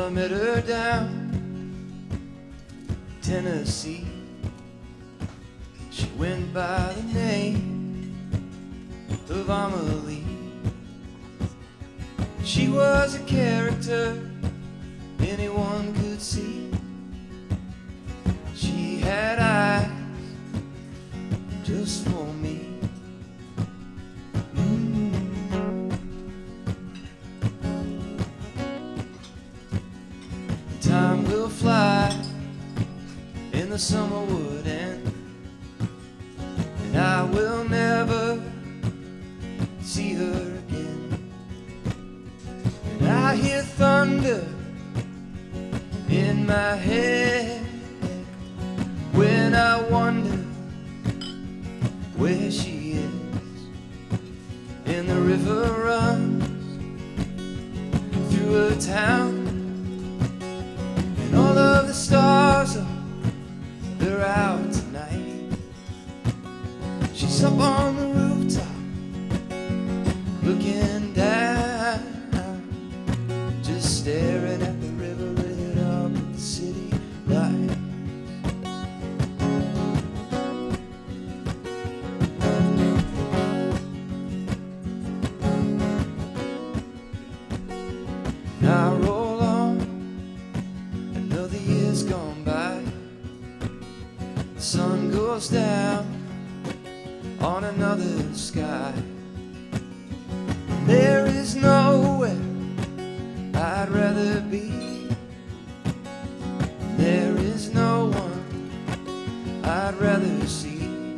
Well, I met her down Tennessee. She went by the name of Amelie. She was a character anyone could see. She had eyes just for me. Time will fly and the summer would end, and I will never see her again. And I hear thunder in my head when I wonder where she is. And the river runs through a town, and all of the stars they're out tonight. She's up on the rooftop looking down, just staring at the river lit up with the city lights. I roll on, another year's gone by. The sun goes down on another sky. There is nowhere I'd rather be. There is no one I'd rather see.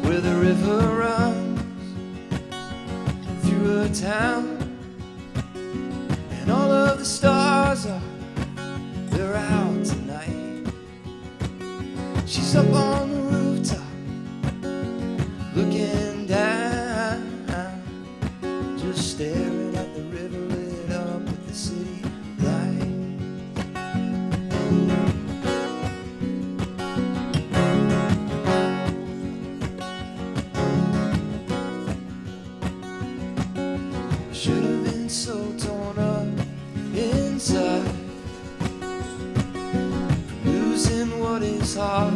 Where the river runs through a town, and all of the stars they're out tonight. She's up on the rooftop looking down, just staring at the river lit up with the city light. Should have been so torn up inside from losing what is hard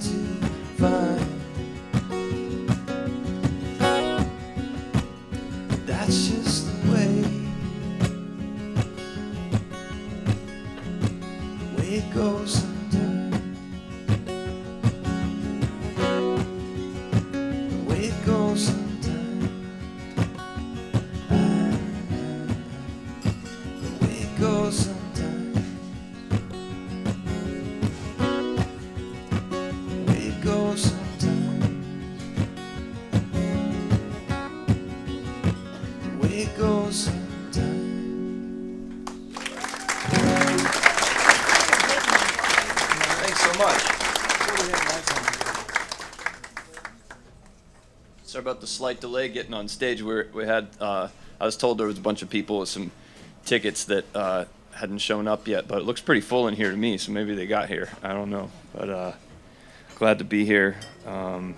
to find. That's just the way it goes sometimes. The way it goes sometimes. The way it goes sometimes. The way it goes sometimes. It goes sometime. Thanks so much. Sorry about the slight delay getting on stage. We had I was told there was a bunch of people with some tickets that hadn't shown up yet, but it looks pretty full in here to me, so maybe they got here. I don't know, but glad to be here. I'm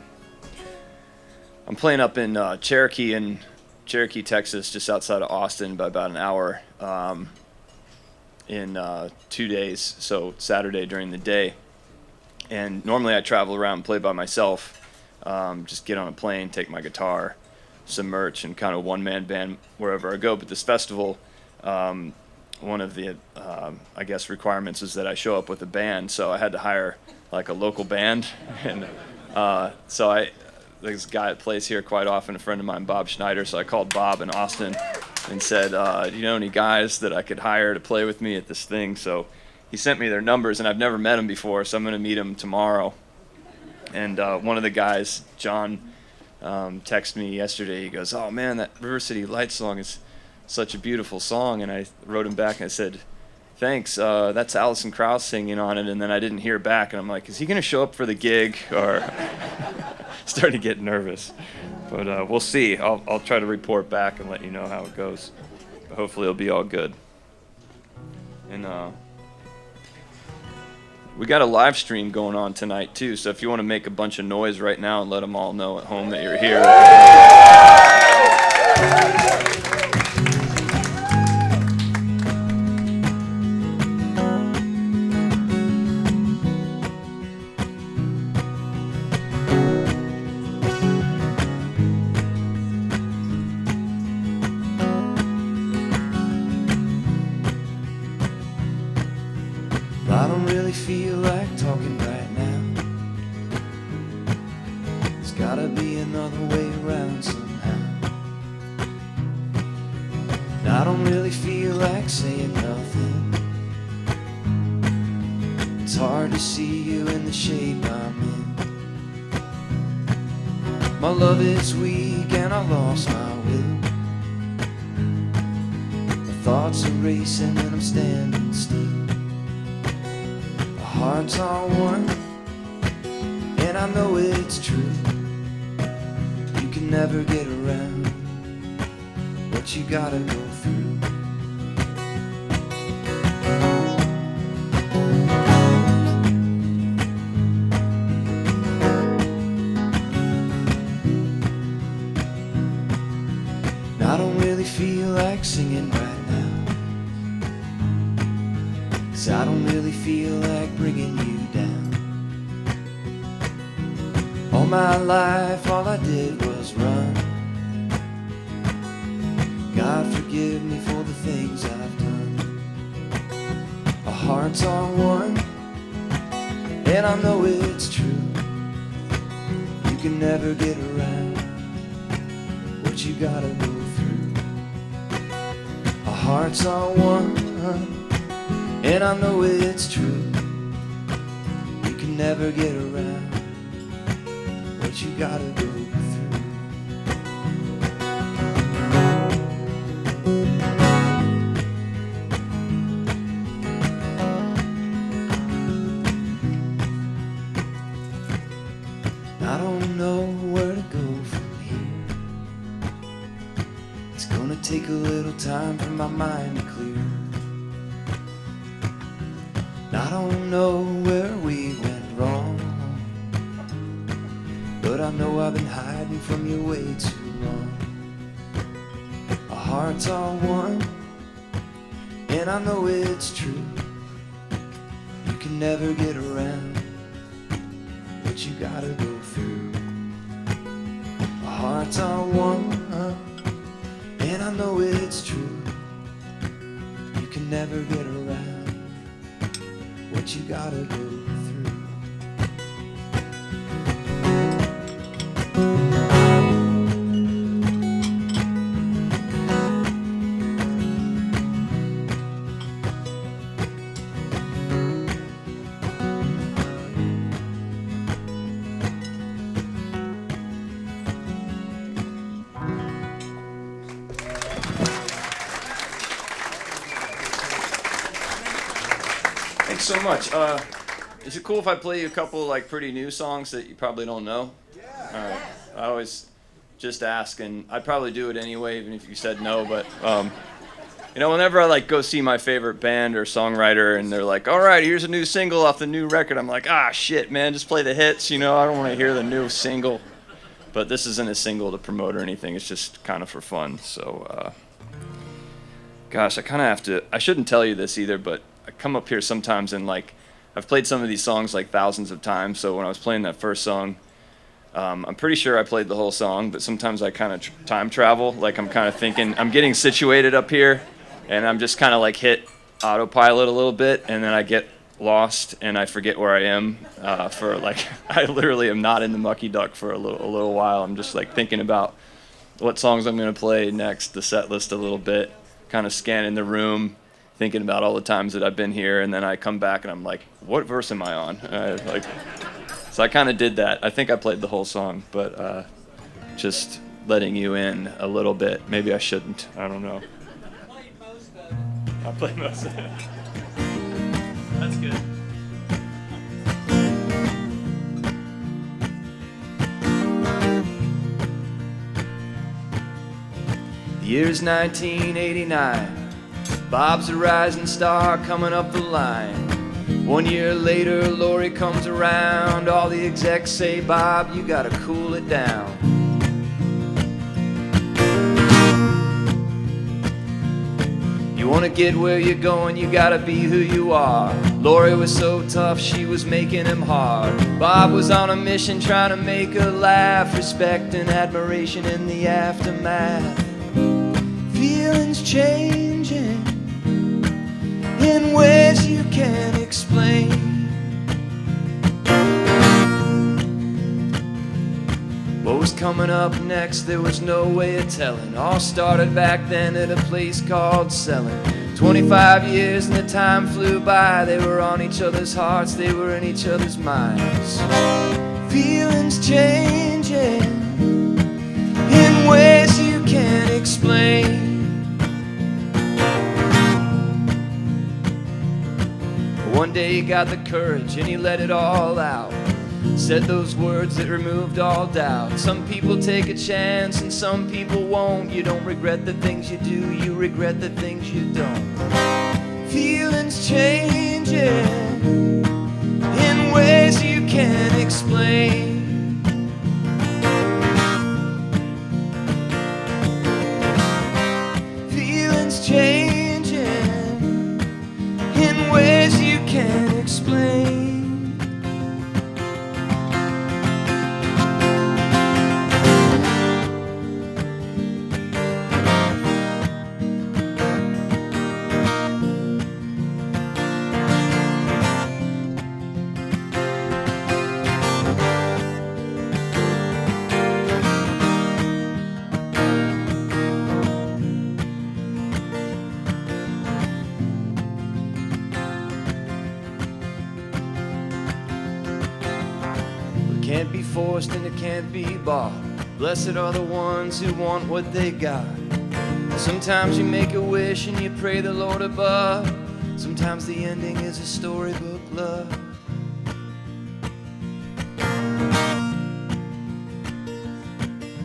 playing up in Cherokee, Texas, just outside of Austin by about an hour in 2 days, so Saturday during the day. And normally I travel around and play by myself, just get on a plane, take my guitar, some merch, and kind of one-man band wherever I go. But this festival, one of the, I guess, requirements is that I show up with a band, so I had to hire like a local band. And so this guy that plays here quite often, a friend of mine, Bob Schneider, so I called Bob in Austin and said, do you know any guys that I could hire to play with me at this thing? So he sent me their numbers, and I've never met them before, so I'm going to meet them tomorrow. And one of the guys, John, texted me yesterday. He goes, oh man, that River City Lights song is such a beautiful song. And I wrote him back and I said, thanks, that's Alison Krauss singing on it. And then I didn't hear back, and I'm like, is he going to show up for the gig? Or started to get nervous. But we'll see. I'll try to report back and let you know how it goes. But hopefully it'll be all good. And we got a live stream going on tonight too, so if you want to make a bunch of noise right now and let them all know at home that you're here. I don't really feel like talking right now. There's gotta be another way around somehow. And I don't really feel like saying nothing. It's hard to see you in the shape I'm in. My love is weak and I lost my will. My thoughts are racing and I'm standing still. Our hearts are one, and I know it's true. You can never get around what you gotta go through. I don't really feel like singing right now, 'cause I don't really feel like bringing you down. All my life all I did was run. God forgive me for the things I've done. Our hearts are one, and I know it's true. You can never get around what you gotta go through. Our hearts are one, and I know it's true. You can never get around what you gotta go through. I don't know where to go from here. It's gonna take a little time for my mind to clear. I don't know where we went wrong, but I know I've been hiding from you way too long. Our hearts are one, and I know it's true. You can never get around what you gotta go through. Our hearts are one, and I know it's true. You can never get around what you gotta go through. Thanks so much. Is it cool if I play you a couple like pretty new songs that you probably don't know? Yeah. All right. I always just ask, and I'd probably do it anyway, even if you said no. But you know, whenever I like go see my favorite band or songwriter, and they're like, "All right, here's a new single off the new record," I'm like, "Ah, shit, man, just play the hits." You know, I don't want to hear the new single. But this isn't a single to promote or anything. It's just kind of for fun. So, gosh, I kind of have to. I shouldn't tell you this either, but I come up here sometimes and like I've played some of these songs like thousands of times. So when I was playing that first song, I'm pretty sure I played the whole song, but sometimes I kind of time travel. Like I'm kind of thinking I'm getting situated up here, and I'm just kind of like hit autopilot a little bit, and then I get lost and I forget where I am for like I literally am not in the Mucky Duck for a little while. I'm just like thinking about what songs I'm gonna play next, the set list a little bit, kind of scanning the room, thinking about all the times that I've been here, and then I come back and I'm like, what verse am I on? So I kind of did that. I think I played the whole song, but just letting you in a little bit. Maybe I shouldn't. I don't know. I played most of it. That's good. The year's 1989. Bob's a rising star coming up the line. 1 year later, Lori comes around. All the execs say, "Bob, you gotta cool it down." You wanna get where you're going, you gotta be who you are. Lori was so tough, she was making him hard. Bob was on a mission trying to make her laugh. Respect and admiration in the aftermath. Feelings changing in ways ways you can't explain. What was coming up next, there was no way of telling. All started back then at a place called Selling. 25 years and the time flew by. They were on each other's hearts, they were in each other's minds. Feelings changing in ways you can't explain. One day he got the courage and he let it all out. Said those words that removed all doubt. Some people take a chance and some people won't. You don't regret the things you do, you regret the things you don't. Feelings changing in ways you can't explain. Feelings changing in ways you can't explain. Can't be forced and it can't be bought. Blessed are the ones who want what they got. Sometimes you make a wish and you pray the Lord above. Sometimes the ending is a storybook love.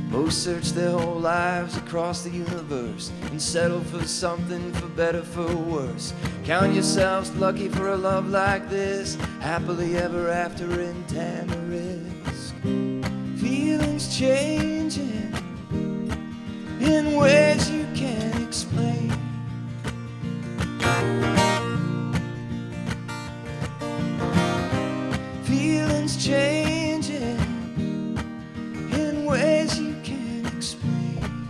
Most search their whole lives across the universe and settle for something, for better, for worse. Count yourselves lucky for a love like this, happily ever after in Tamarisk. Feelings changing in ways you can't explain. Feelings changing in ways you can't explain.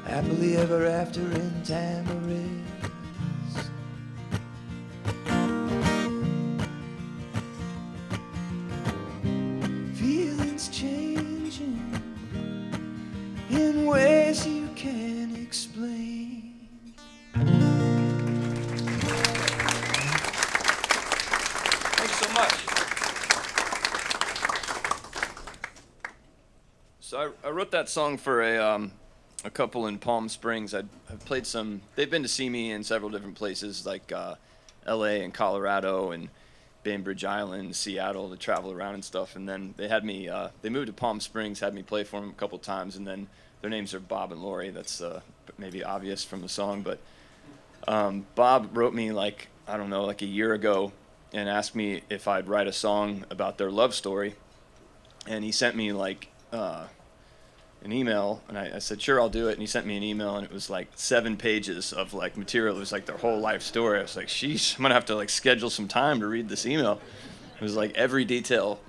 Happily ever after in Tamarisk. Feelings changing in ways you can't explain. Thanks so much. So I wrote that song for a couple in Palm Springs. I've played some. They've been to see me in several different places, like L.A. and Colorado and Bainbridge Island, Seattle, to travel around and stuff. And then they had me. They moved to Palm Springs, had me play for them a couple times, and then their names are Bob and Lori. That's maybe obvious from the song, but Bob wrote me like a year ago and asked me if I'd write a song about their love story, and he sent me an email, and I said, sure, I'll do it. And he sent me an email, and it was like 7 pages of like material. It was like their whole life story. I was like, sheesh, I'm gonna have to like schedule some time to read this email. It was like every detail.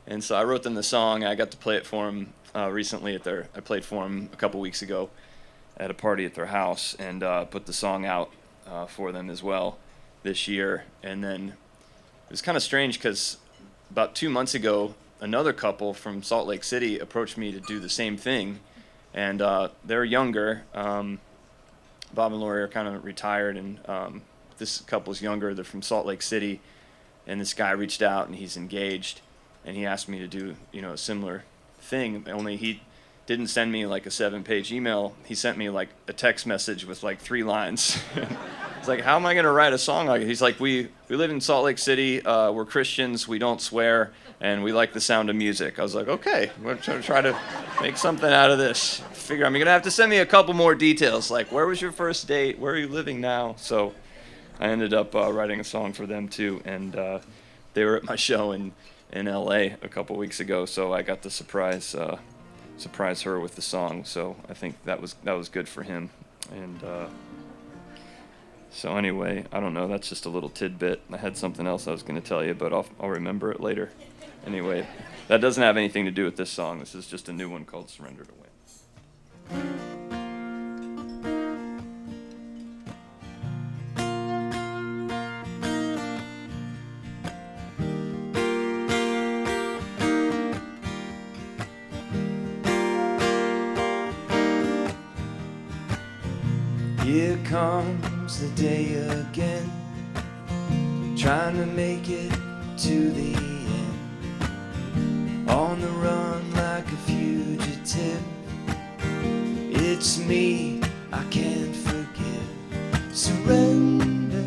And so I wrote them the song. I got to play it for them recently I played for them a couple weeks ago at a party at their house, and put the song out for them as well this year. And then it was kind of strange because about 2 months ago, another couple from Salt Lake City approached me to do the same thing, and they're younger. Bob and Lori are kind of retired, and this couple's younger. They're from Salt Lake City, and this guy reached out, and he's engaged, and he asked me to do a similar thing, only he didn't send me like a 7-page email. He sent me like a text message with like 3 lines. It's like, how am I going to write a song like it? He's like, we live in Salt Lake City, we're Christians, we don't swear, and we like the sound of music. I was like, okay, we're going to try to make something out of this. Figure I'm going to have to send me a couple more details, like where was your first date, where are you living now? So I ended up writing a song for them too, and they were at my show in LA a couple weeks ago, so I got to surprise her with the song. So I think that was good for him, and So anyway, I don't know. That's just a little tidbit. I had something else I was going to tell you, but I'll remember it later. Anyway, that doesn't have anything to do with this song. This is just a new one called Surrender to Win. Here comes the day again, trying to make it to the end. On the run like a fugitive, it's me I can't forgive. Surrender,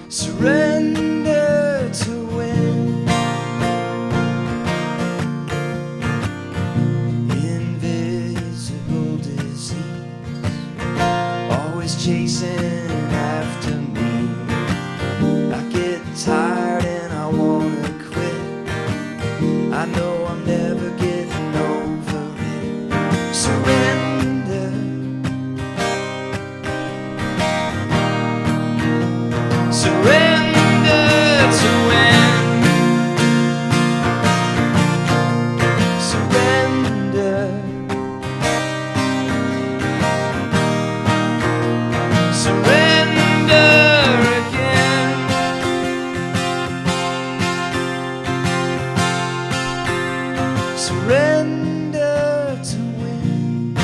surrender to win. Chasing after me, I get tired and I wanna quit. I know I'm never getting over it. Surrender, surrender to win. Surrender. Surrender again. Surrender to win.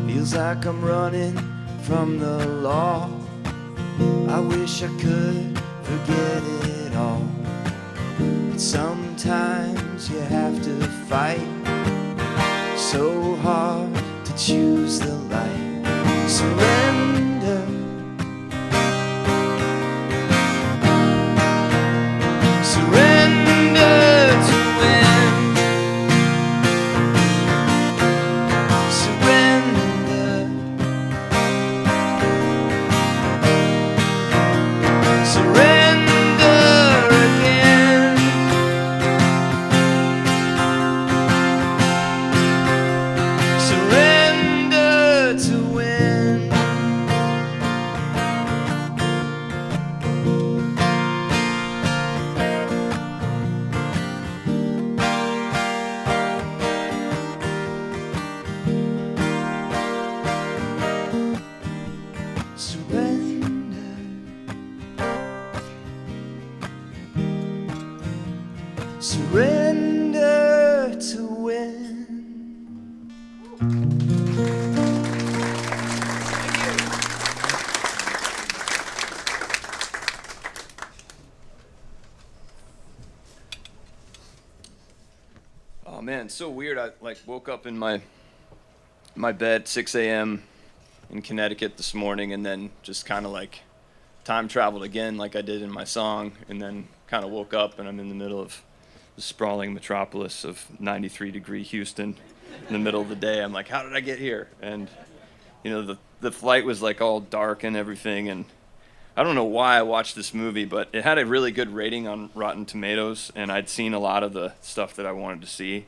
Feels like I'm running from the law. I wish I could forget it all, but sometimes you have to fight so hard to choose the light. Surrender, surrender to win. Surrender, surrender again. Surrender to win. Surrender, surrender to win. Oh man, it's so weird. I woke up in my bed 6 a.m. in Connecticut this morning, and then just kind of time traveled again, like I did in my song, and then kind of woke up and I'm in the middle of the sprawling metropolis of 93-degree Houston in the middle of the day. I'm like, how did I get here? And the flight was all dark and everything, and I don't know why I watched this movie, but it had a really good rating on Rotten Tomatoes, and I'd seen a lot of the stuff that I wanted to see.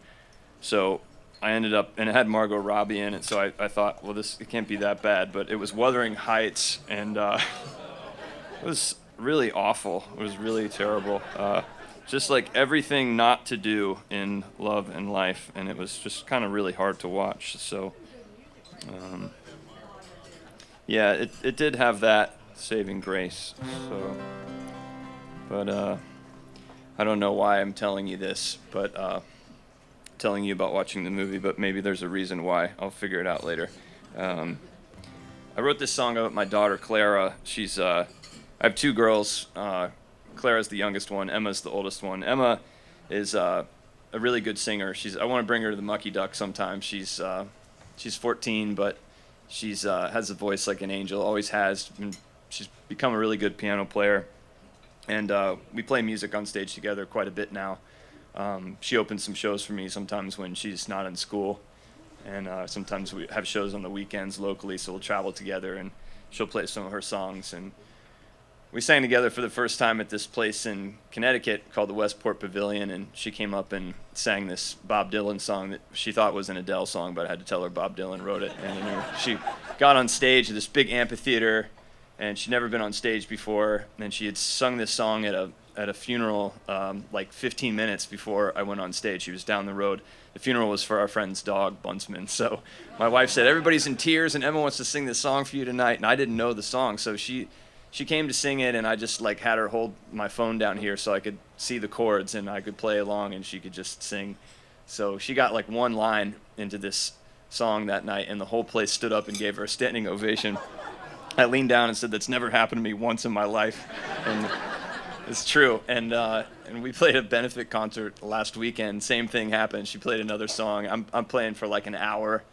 So I ended up, and it had Margot Robbie in it, so I thought, well, it can't be that bad. But it was Wuthering Heights, and it was really awful. It was really terrible. Just everything not to do in love and life, and it was just kind of really hard to watch. So, yeah, it did have that saving grace. So, but I don't know why I'm telling you this, but telling you about watching the movie, but maybe there's a reason why. I'll figure it out later. I wrote this song about my daughter Clara. I have two girls. Clara's the youngest one. Emma's the oldest one. Emma is a really good singer. I want to bring her to the Mucky Duck sometime. She's 14, but she's has a voice like an angel. Always has. She's become a really good piano player, and we play music on stage together quite a bit now. She opens some shows for me sometimes when she's not in school, And sometimes we have shows on the weekends locally, so we'll travel together, and she'll play some of her songs. And we sang together for the first time at this place in Connecticut called the Westport Pavilion, and she came up and sang this Bob Dylan song that she thought was an Adele song, but I had to tell her Bob Dylan wrote it. And she got on stage at this big amphitheater, and she'd never been on stage before, and she had sung this song at a funeral like 15 minutes before I went on stage. She was down the road. The funeral was for our friend's dog, Buntsman. So my wife said, everybody's in tears and everyone wants to sing this song for you tonight. And I didn't know the song. So she came to sing it, and I just like had her hold my phone down here so I could see the chords and I could play along and she could just sing. So she got like one line into this song that night, and the whole place stood up and gave her a standing ovation. I leaned down and said, that's never happened to me once in my life. And it's true. And we played a benefit concert last weekend. Same thing happened. She played another song. I'm playing for like an hour,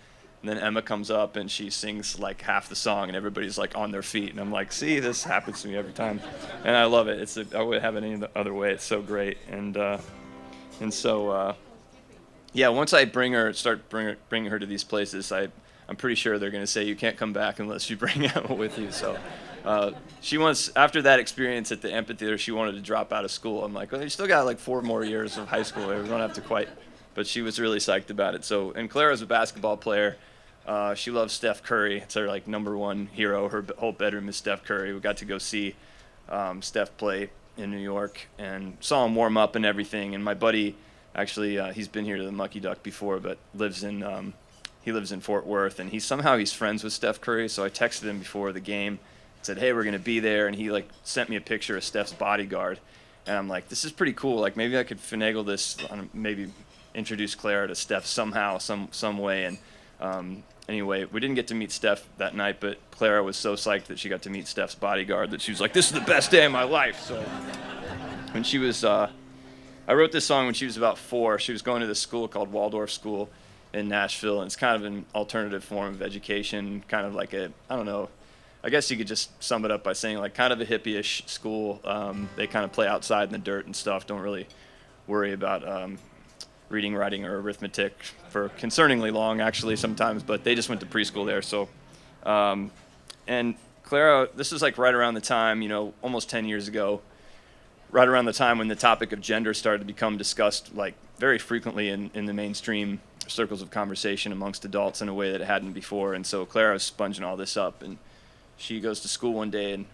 and then Emma comes up and she sings like half the song, and everybody's like on their feet. And I'm like, see, this happens to me every time, and I love it. I wouldn't have it any other way. It's so great. And so yeah. Once I start bringing her to these places, I'm pretty sure they're going to say you can't come back unless you bring Emma with you. So. She wants, after that experience at the amphitheater, she wanted to drop out of school. I'm like, well, you still got like 4 more years of high school. We don't have to quite. But she was really psyched about it. So, and Clara's a basketball player. She loves Steph Curry. It's her like number one hero. Her whole bedroom is Steph Curry. We got to go see Steph play in New York and saw him warm up and everything. And my buddy, actually, he's been here to the Mucky Duck before, but he lives in Fort Worth. And he's friends with Steph Curry. So I texted him before the game. Said, hey, we're going to be there, and he like sent me a picture of Steph's bodyguard, and I'm like, this is pretty cool. Like, maybe I could finagle this, maybe introduce Clara to Steph somehow, some way. And anyway, we didn't get to meet Steph that night, but Clara was so psyched that she got to meet Steph's bodyguard that she was like, this is the best day of my life. So when she was, I wrote this song when she was about 4. She was going to this school called Waldorf School in Nashville, and it's kind of an alternative form of education, kind of like I don't know, I guess you could just sum it up by saying like kind of a hippie-ish school. They kind of play outside in the dirt and stuff, don't really worry about reading, writing, or arithmetic for concerningly long, actually, sometimes, but they just went to preschool there. So, and Clara, this is like right around the time, almost 10 years ago, right around the time when the topic of gender started to become discussed like very frequently in the mainstream circles of conversation amongst adults in a way that it hadn't before. And so Clara was sponging all this up, and she goes to school one day and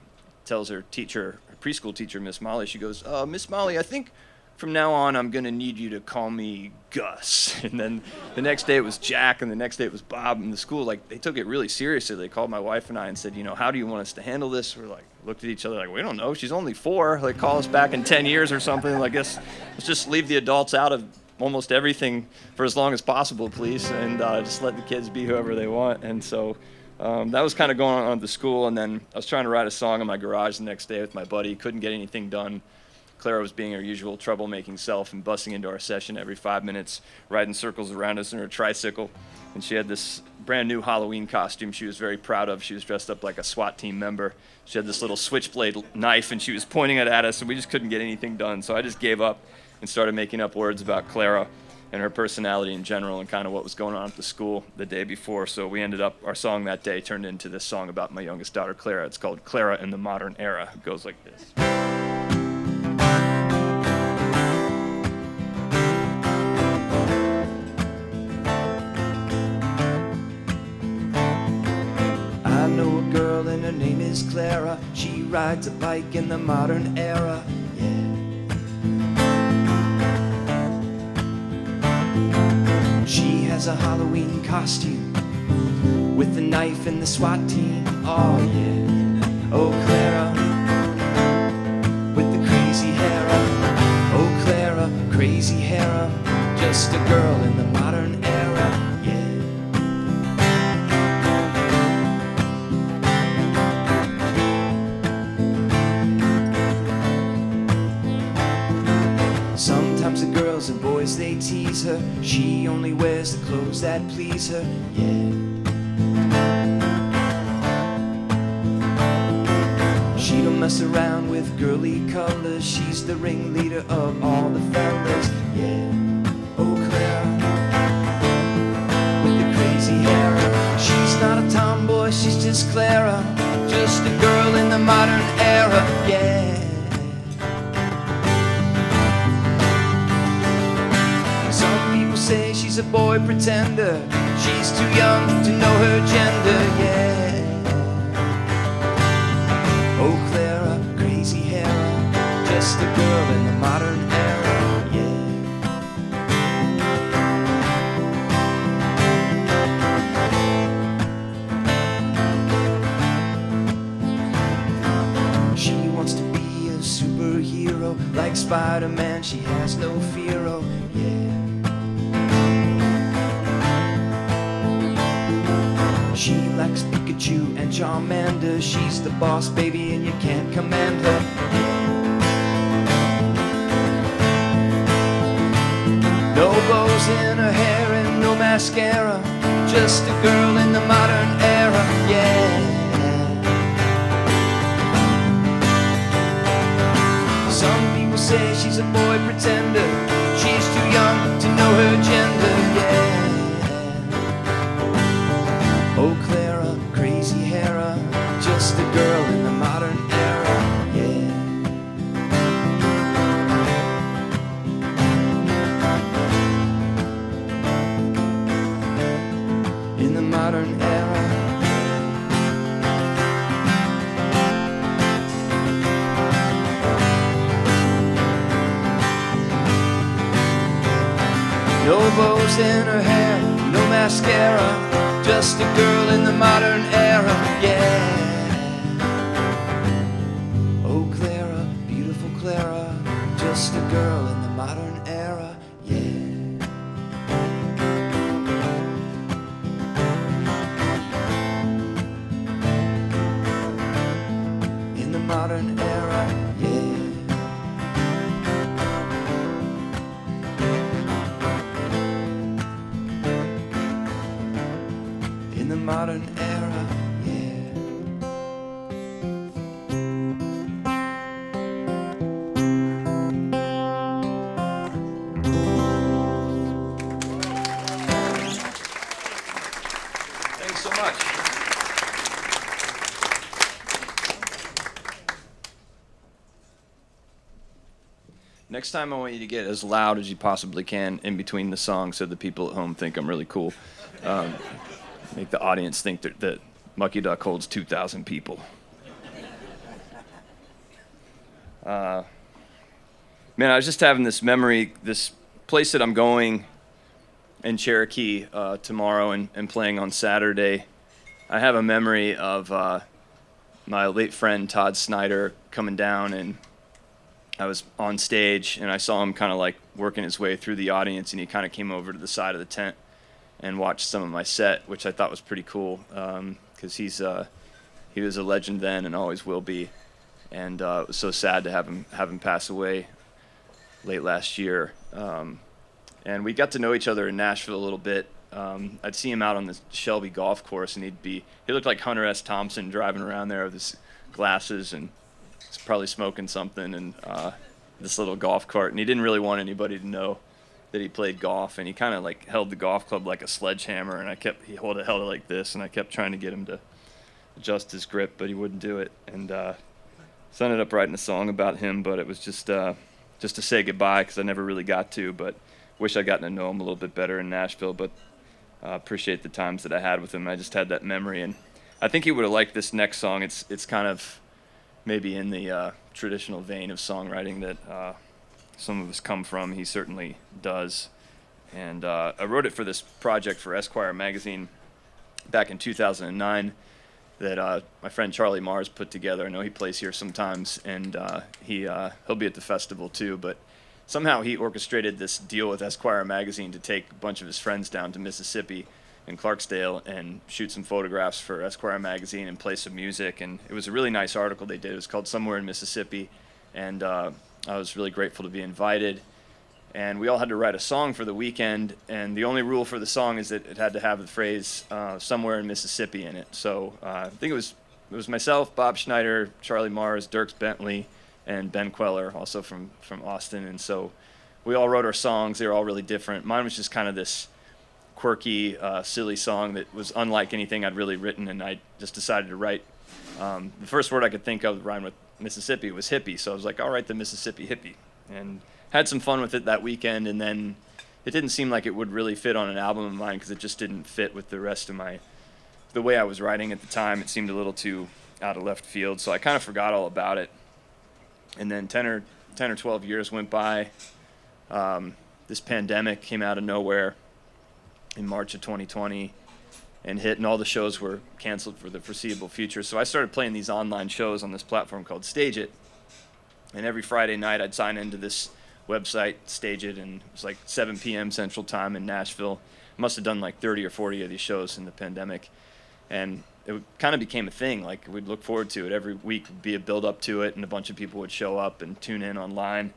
tells her teacher, her preschool teacher, Miss Molly, she goes, Miss Molly, I think from now on I'm going to need you to call me Gus. And then the next day it was Jack, and the next day it was Bob. And the school, like, they took it really seriously. They called my wife and I and said, how do you want us to handle this? We're like, looked at each other like, we don't know. She's only 4. Like, call us back in 10 years or something. I guess let's just leave the adults out of almost everything for as long as possible, please, and just let the kids be whoever they want. And so that was kind of going on at the school, and then I was trying to write a song in my garage the next day with my buddy. Couldn't get anything done. Clara was being her usual troublemaking self and busting into our session every 5 minutes, riding circles around us in her tricycle. And she had this brand new Halloween costume she was very proud of. She was dressed up like a SWAT team member. She had this little switchblade knife, and she was pointing it at us, and we just couldn't get anything done. So I just gave up and started making up words about Clara and her personality in general and kind of what was going on at the school the day before. So we ended up, our song that day turned into this song about my youngest daughter, Clara. It's called Clara in the Modern Era. It goes like this. I know a girl and her name is Clara. She rides a bike in the modern era. Yeah. She has a Halloween costume with the knife and the SWAT team. Oh yeah. Oh Clara, with the crazy hair. Oh Clara, crazy hair. Just a girl in the modern era. Yeah. Sometimes the girls and boys, they tease her. She only wears the clothes that please her, yeah. She don't mess around with girly colors. She's the ringleader of all the fellas, yeah. Oh Clara, with the crazy was Clara, just a girl in the modern era, yeah. Some people say she's a boy pretender, she's too young to know her gender, yeah. Oh Clara, crazy Hera, just a girl in the modern era, yeah. She wants to be a superhero, like Spider-Man, she has no fear, oh yeah. She likes Pikachu and Charmander, she's the boss baby and you can't command her, yeah. No bows in her hair and no mascara, just a girl in the modern era, yeah. Some people say she's a boy pretender, she's too young to know her gender, yeah. Oh Clara, crazy Hera, just a girl in the modern era, yeah. In the modern era. No bows in her hair, no mascara, just a girl in the modern era, yeah. Oh Clara, beautiful Clara, just a girl in the modern era, yeah. In the modern era, yeah. In the modern era, yeah. Thanks so much. Next time I want you to get as loud as you possibly can in between the songs so the people at home think I'm really cool. Make the audience think that Mucky Duck holds 2,000 people. Man, I was just having this memory, this place that I'm going in Cherokee tomorrow and playing on Saturday. I have a memory of my late friend Todd Snyder coming down, and I was on stage and I saw him kind of like working his way through the audience, and he kind of came over to the side of the tent and watched some of my set, which I thought was pretty cool, because he was a legend then and always will be, and it was so sad to have him pass away late last year. And we got to know each other in Nashville a little bit. I'd see him out on the Shelby golf course, and he looked like Hunter S. Thompson driving around there with his glasses, and he's probably smoking something, and this little golf cart, and he didn't really want anybody to know that he played golf, and he kind of like held the golf club like a sledgehammer, and he held it like this, and I kept trying to get him to adjust his grip, but he wouldn't do it, and so I ended up writing a song about him, but it was just to say goodbye, because I never really got to, but wish I'd gotten to know him a little bit better in Nashville, but appreciate the times that I had with him. I just had that memory, and I think he would have liked this next song. It's kind of maybe in the traditional vein of songwriting that some of us come from. He certainly does. And I wrote it for this project for Esquire magazine back in 2009 that my friend Charlie Mars put together. I know he plays here sometimes, and he'll be at the festival too, but somehow he orchestrated this deal with Esquire magazine to take a bunch of his friends down to Mississippi in Clarksdale and shoot some photographs for Esquire magazine and play some music. And it was a really nice article they did. It was called Somewhere in Mississippi, and I was really grateful to be invited. And we all had to write a song for the weekend, and the only rule for the song is that it had to have the phrase "somewhere in Mississippi" in it. So I think it was myself, Bob Schneider, Charlie Mars, Dierks Bentley, and Ben Queller, also from Austin. And so we all wrote our songs. They were all really different. Mine was just kind of this quirky, silly song that was unlike anything I'd really written, and I just decided to write. The first word I could think of rhymed with Mississippi was hippie, so I was like, I'll write the Mississippi hippie, and had some fun with it that weekend. And then it didn't seem like it would really fit on an album of mine because it just didn't fit with the rest of the way I was writing at the time. It seemed a little too out of left field, so I kind of forgot all about it. And then 10 or 12 years went by. This pandemic came out of nowhere in March of 2020 and hit, and all the shows were canceled for the foreseeable future. So I started playing these online shows on this platform called Stage It. And every Friday night I'd sign into this website, Stage It, and it was like 7 p.m. Central Time in Nashville. Must have done like 30 or 40 of these shows in the pandemic. And it kind of became a thing. Like, we'd look forward to it. Every week would be a build up to it, and a bunch of people would show up and tune in online.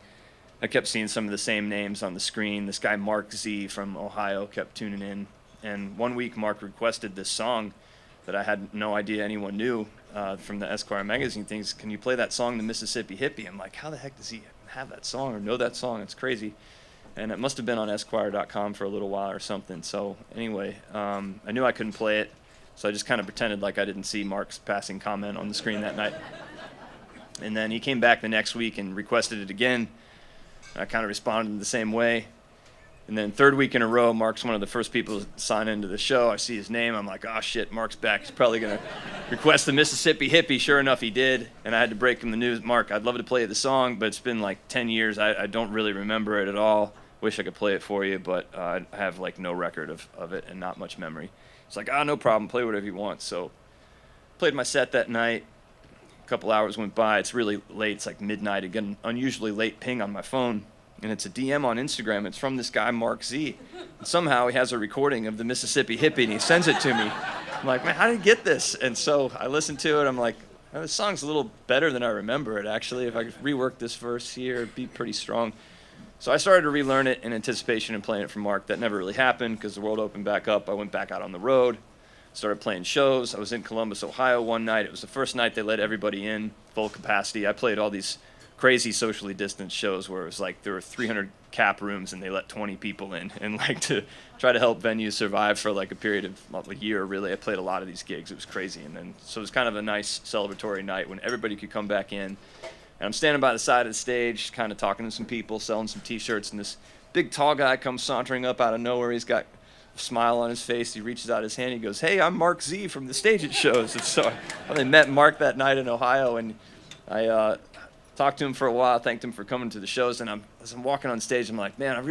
I kept seeing some of the same names on the screen. This guy, Mark Z from Ohio, kept tuning in. And one week, Mark requested this song that I had no idea anyone knew from the Esquire magazine things. Can you play that song, The Mississippi Hippie? I'm like, how the heck does he have that song or know that song? It's crazy. And it must have been on Esquire.com for a little while or something. So anyway, I knew I couldn't play it. So I just kind of pretended like I didn't see Mark's passing comment on the screen that night. And then he came back the next week and requested it again. I kind of responded the same way. And then third week in a row, Mark's one of the first people to sign into the show. I see his name. I'm like, oh, shit, Mark's back. He's probably going to request the Mississippi Hippie. Sure enough, he did. And I had to break him the news. Mark, I'd love to play the song, but it's been like 10 years. I don't really remember it at all. Wish I could play it for you, but I have like no record of it and not much memory. It's like, no problem. Play whatever you want. So played my set that night. A couple hours went by. It's really late. It's like midnight. I get an unusually late ping on my phone. And it's a DM on Instagram. It's from this guy, Mark Z. And somehow he has a recording of the Mississippi Hippie, and he sends it to me. I'm like, man, how did you get this? And so I listened to it. I'm like, this song's a little better than I remember it, actually. If I could rework this verse here, it'd be pretty strong. So I started to relearn it in anticipation of playing it for Mark. That never really happened because the world opened back up. I went back out on the road, started playing shows. I was in Columbus, Ohio one night. It was the first night they let everybody in, full capacity. I played all these crazy socially distanced shows where it was like there were 300 cap rooms and they let 20 people in, and like to try to help venues survive for like a period of a year. Really, I played a lot of these gigs. It was crazy. And then so it was kind of a nice celebratory night when everybody could come back in, and I'm standing by the side of the stage kind of talking to some people, selling some t-shirts, and this big tall guy comes sauntering up out of nowhere. He's got a smile on his face. He reaches out his hand. He goes, "Hey, I'm Mark Z from the Stage It shows." And so I only met Mark that night in Ohio, and I talked to him for a while, thanked him for coming to the shows, and as I'm walking on stage, I'm like, man, I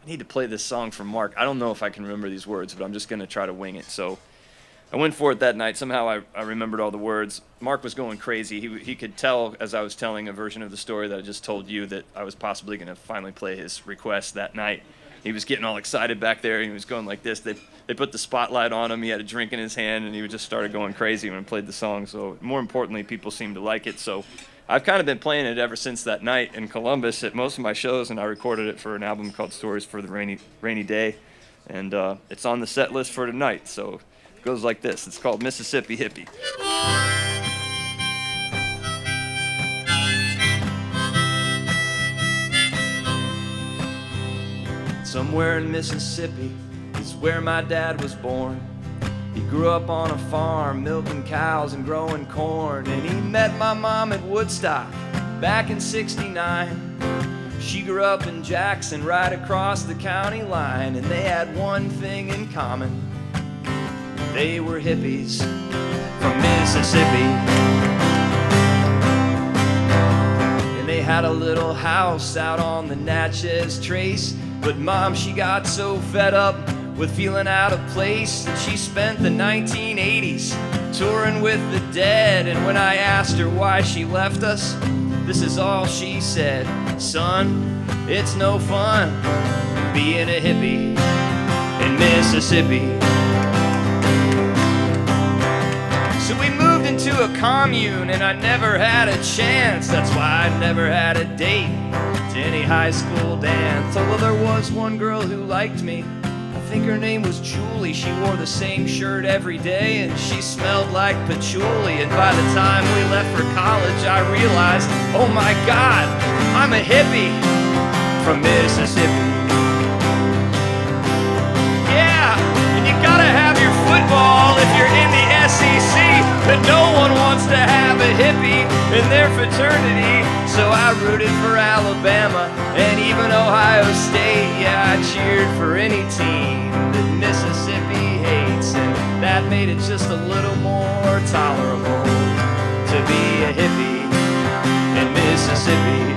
need to play this song from Mark. I don't know if I can remember these words, but I'm just going to try to wing it. So I went for it that night. Somehow I remembered all the words. Mark was going crazy. He could tell as I was telling a version of the story that I just told you that I was possibly going to finally play his request that night. He was getting all excited back there. He was going like this. They put the spotlight on him. He had a drink in his hand, and he just started going crazy when I played the song. So more importantly, people seemed to like it. So I've kind of been playing it ever since that night in Columbus at most of my shows, and I recorded it for an album called Stories for the Rainy Day, and it's on the set list for tonight. So it goes like this. It's called Mississippi Hippie. Somewhere in Mississippi is where my dad was born. He grew up on a farm, milking cows and growing corn. And he met my mom at Woodstock back in '69. She grew up in Jackson, right across the county line. And they had one thing in common. They were hippies from Mississippi. And they had a little house out on the Natchez Trace. But Mom, she got so fed up with feeling out of place that she spent the 1980s touring with the Dead. And when I asked her why she left us, this is all she said: "Son, it's no fun being a hippie in Mississippi." So we moved into a commune and I never had a chance. That's why I never had a date to any high school dance. Although there was one girl who liked me. I think her name was Julie. She wore the same shirt every day and she smelled like patchouli. And by the time we left for college, I realized, oh my God, I'm a hippie from Mississippi. Yeah! that no one wants to have a hippie in their fraternity. So I rooted for Alabama and even Ohio State. Yeah, I cheered for any team that Mississippi hates, and that made it just a little more tolerable to be a hippie in Mississippi.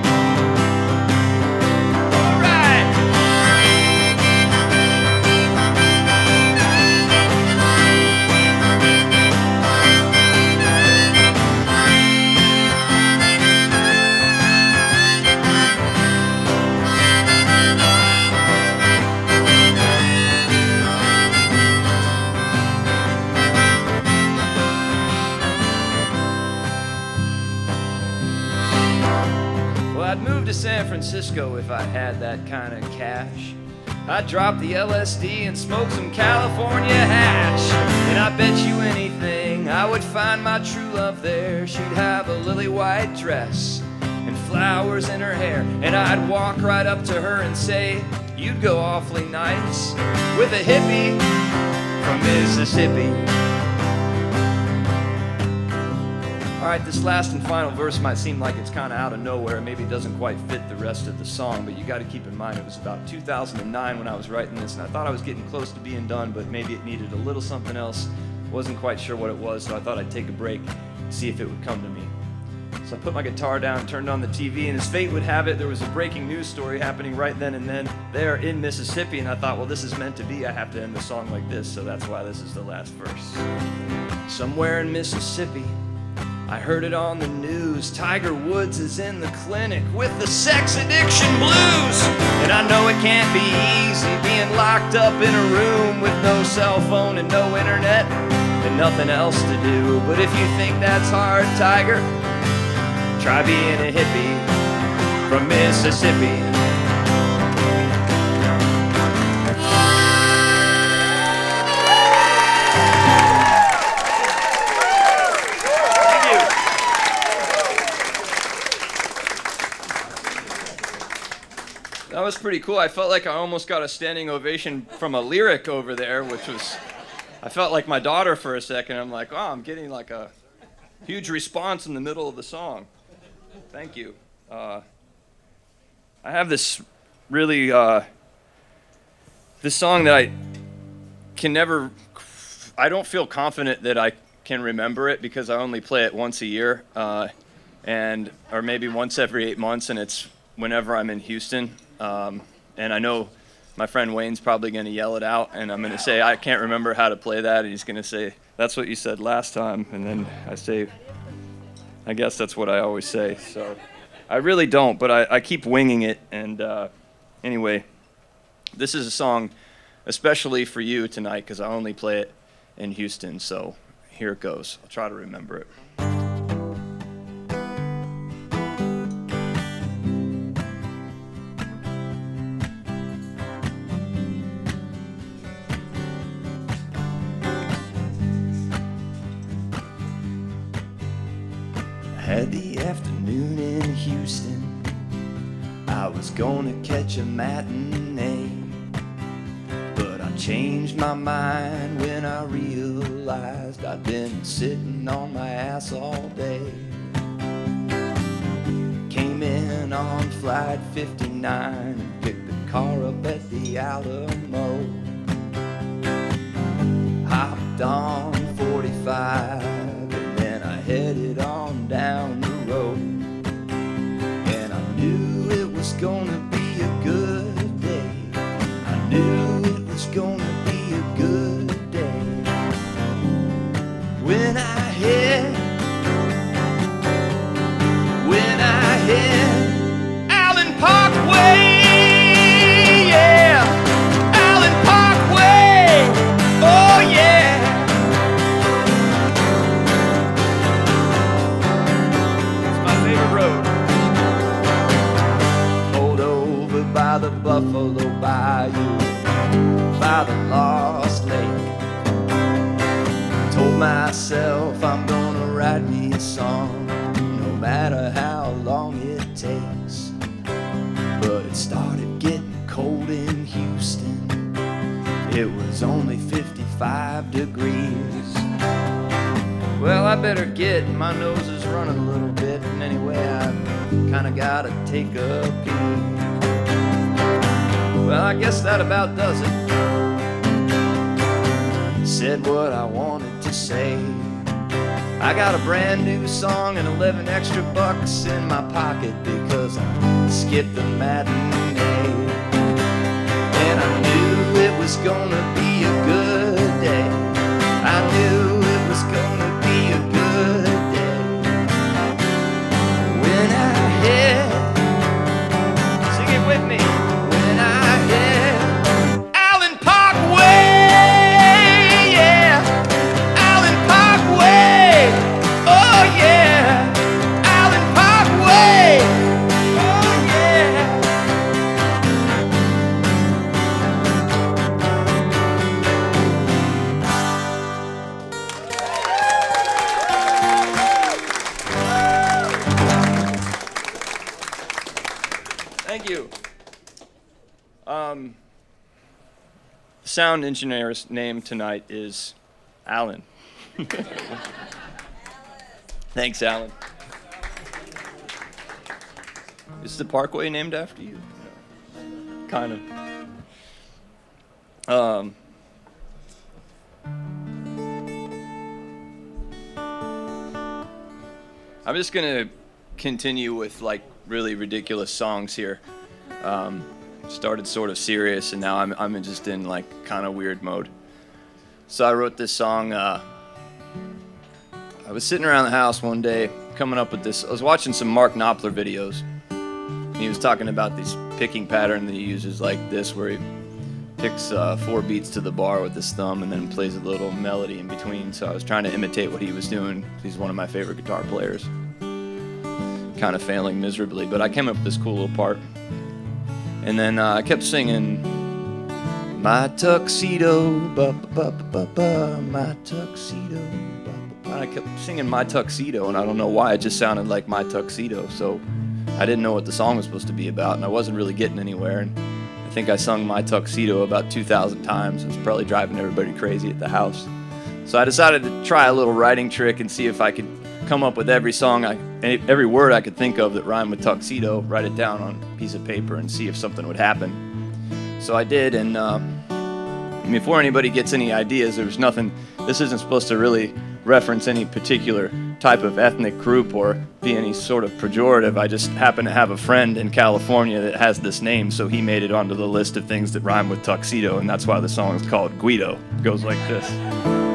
I'd move to San Francisco if I had that kind of cash. I'd drop the LSD and smoke some California hash. And I bet you anything I would find my true love there. She'd have a lily white dress and flowers in her hair. And I'd walk right up to her and say, you'd go awfully nice with a hippie from Mississippi. Alright, this last and final verse might seem like it's kind of out of nowhere. Maybe it doesn't quite fit the rest of the song, but you got to keep in mind it was about 2009 when I was writing this, and I thought I was getting close to being done, but maybe it needed a little something else. Wasn't quite sure what it was, so I thought I'd take a break and see if it would come to me. So I put my guitar down, turned on the TV, and as fate would have it, there was a breaking news story happening right then and then there in Mississippi, and I thought, well, this is meant to be. I have to end the song like this, so that's why this is the last verse. Somewhere in Mississippi, I heard it on the news. Tiger Woods is in the clinic with the sex addiction blues. And I know it can't be easy being locked up in a room with no cell phone and no internet and nothing else to do. But if you think that's hard, Tiger, try being a hippie from Mississippi. That was pretty cool. I felt like I almost got a standing ovation from a lyric over there, which was, I felt like my daughter for a second. I'm like, oh, I'm getting like a huge response in the middle of the song. Thank you. I have this really, this song that I can never, I don't feel confident that I can remember it because I only play it once a year, or maybe once every 8 months, and it's whenever I'm in Houston. And I know my friend Wayne's probably going to yell it out, and I'm going to say, I can't remember how to play that, and he's going to say, that's what you said last time, and then I say, I guess that's what I always say. So I really don't, but I keep winging it, and anyway, this is a song especially for you tonight because I only play it in Houston, so here it goes. I'll try to remember it. Had the afternoon in Houston, I was gonna catch a matinee, but I changed my mind when I realized I'd been sitting on my ass all day. Came in on flight 59 and picked the car up at the Alamo. Hopped on 45 and then I headed on down the road. And I knew it was gonna be a good day. I knew it was gonna be a good day. When I hit Allen Parkway, yeah, Allen Parkway, oh yeah. It's my favorite road. Pulled over by the Buffalo Bayou, by the Lost Lake. Told myself I'm gonna write me a song, no matter how long it takes. But it started getting cold in Houston. It was only 55 degrees. Well, I better get, my nose is running a little bit, and anyway, I kinda gotta take a pee. Well, I guess that about does it. Said what I wanted to say. I got a brand new song and 11 extra bucks in my pocket because I skipped the matinee. And I knew it was gonna be a good day. I knew it was gonna be a good day. When I hit, sing it with me. When I hit Allen Parkway, yeah, Allen Parkway, oh yeah, Allen Parkway, oh yeah. Thank you. Sound engineer's name tonight is Alan. Thanks, Alan. Is the Parkway named after you? Kind of. I'm just gonna continue with like really ridiculous songs here. Started sort of serious, and now I'm just in like kind of weird mode. So I wrote this song. I was sitting around the house one day, coming up with this. I was watching some Mark Knopfler videos, and he was talking about this picking pattern that he uses, like this, where he picks 4 beats to the bar with his thumb, and then plays a little melody in between. So I was trying to imitate what he was doing. He's one of my favorite guitar players. Kind of failing miserably, but I came up with this cool little part. And then I kept singing, my tuxedo, ba-ba-ba-ba-ba, my tuxedo, ba-ba-ba. I kept singing my tuxedo, and I don't know why, it just sounded like my tuxedo. So I didn't know what the song was supposed to be about, and I wasn't really getting anywhere. And I think I sung my tuxedo about 2,000 times. It was probably driving everybody crazy at the house. So I decided to try a little writing trick and see if I could come up with every word I could think of that rhymed with tuxedo, write it down on a piece of paper, and see if something would happen. So I did, and before anybody gets any ideas, there was nothing. This isn't supposed to really reference any particular type of ethnic group or be any sort of pejorative. I just happen to have a friend in California that has this name, so he made it onto the list of things that rhyme with tuxedo, and that's why the song is called Guido. It goes like this.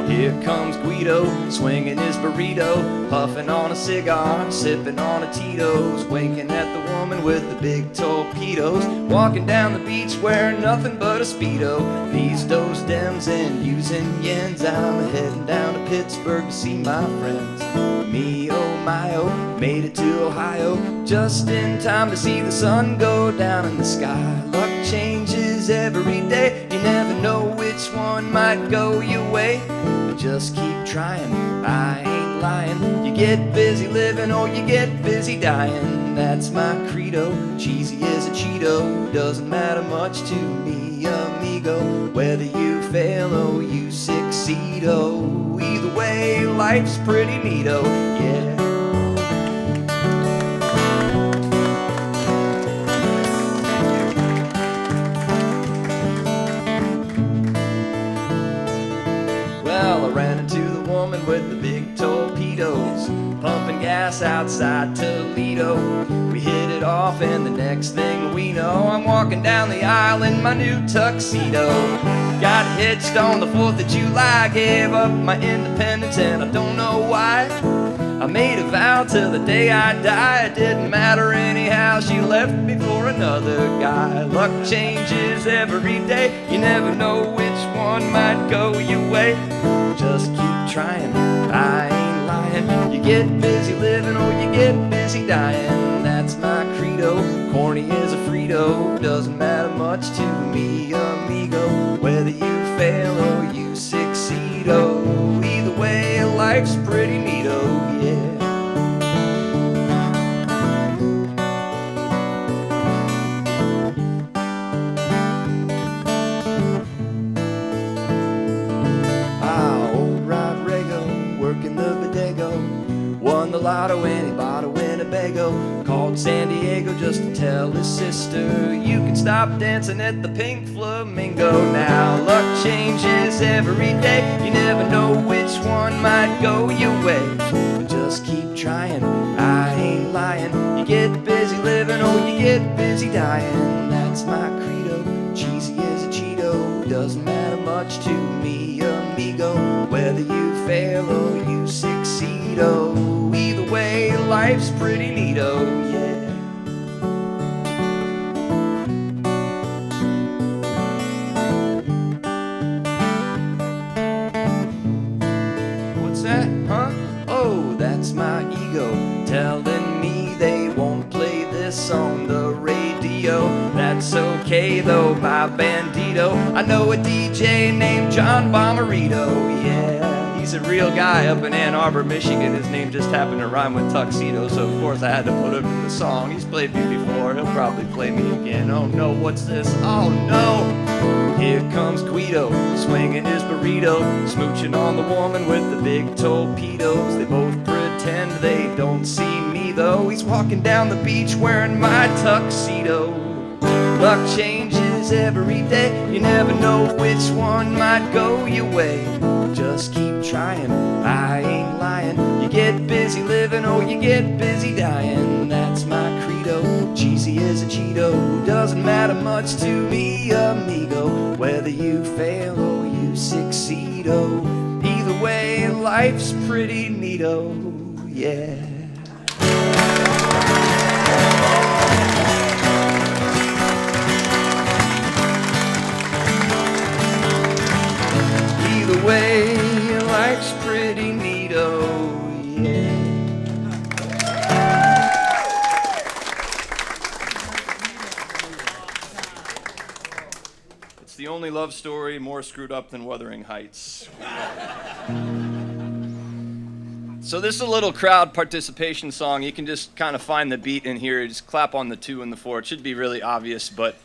Here comes Guido, swinging his burrito, puffing on a cigar, sipping on a Tito's, winking at the woman with the big torpedoes, walking down the beach wearing nothing but a Speedo. These those Dems and using yens, I'm heading down to Pittsburgh to see my friends. Me, oh my, oh, made it to Ohio, just in time to see the sun go down in the sky. Luck changes every day, you never know which one might go your way. Just keep trying, I ain't lying. You get busy living or you get busy dying. That's my credo, cheesy as a Cheeto. Doesn't matter much to me, amigo, whether you fail or you succeed. Oh, either way, life's pretty neato, yeah. Well, I ran into the woman with the big torpedoes, pumping gas outside Toledo. We hit it off, and the next thing we know, I'm walking down the aisle in my new tuxedo. Got hitched on the 4th of July, gave up my independence, and I don't know why. I made a vow till the day I die, it didn't matter anyhow, she left me for another guy. Luck changes every day, you never know which one might go your way. Just keep trying, I ain't lying. You get busy living or you get busy dying. That's my credo, corny as a Frito. Doesn't matter much to me, amigo, whether you fail or you succeed. Oh, either way, life's pretty neato, yeah. Old Rodrigo, working the bidet. auto and he bought a Winnebago. Called San Diego just to tell his sister, you can stop dancing at the Pink Flamingo. Now luck changes every day, you never know which one might go your way. But just keep trying, I ain't lying. You get busy living or you get busy dying. That's my credo, cheesy as a Cheeto. Doesn't matter much to me, amigo, whether you fail or you succeed. Oh, either way, life's pretty neato, yeah. What's that, huh? Oh, that's my ego telling me they won't play this on the radio. That's okay though, my bandito. I know a DJ named John Bomarito, yeah. He's a real guy up in Ann Arbor, Michigan. His name just happened to rhyme with tuxedo, so of course I had to put him in the song. He's played me before, he'll probably play me again. Oh no, what's this? Oh no! Here comes Guido, swinging his burrito, smooching on the woman with the big torpedoes. They both pretend they don't see me though. He's walking down the beach wearing my tuxedo. Luck changes every day, you never know which one might go your way. Just keep trying, I ain't lying. You get busy living or you get busy dying. That's my credo, cheesy as a Cheeto. Doesn't matter much to me, amigo, whether you fail or you succeed. Oh, either way, life's pretty neato, yeah. Either way, life's pretty neato, yeah. It's the only love story more screwed up than Wuthering Heights. So this is a little crowd participation song. You can just kind of find the beat in here. Just clap on the 2 and the 4. It should be really obvious, but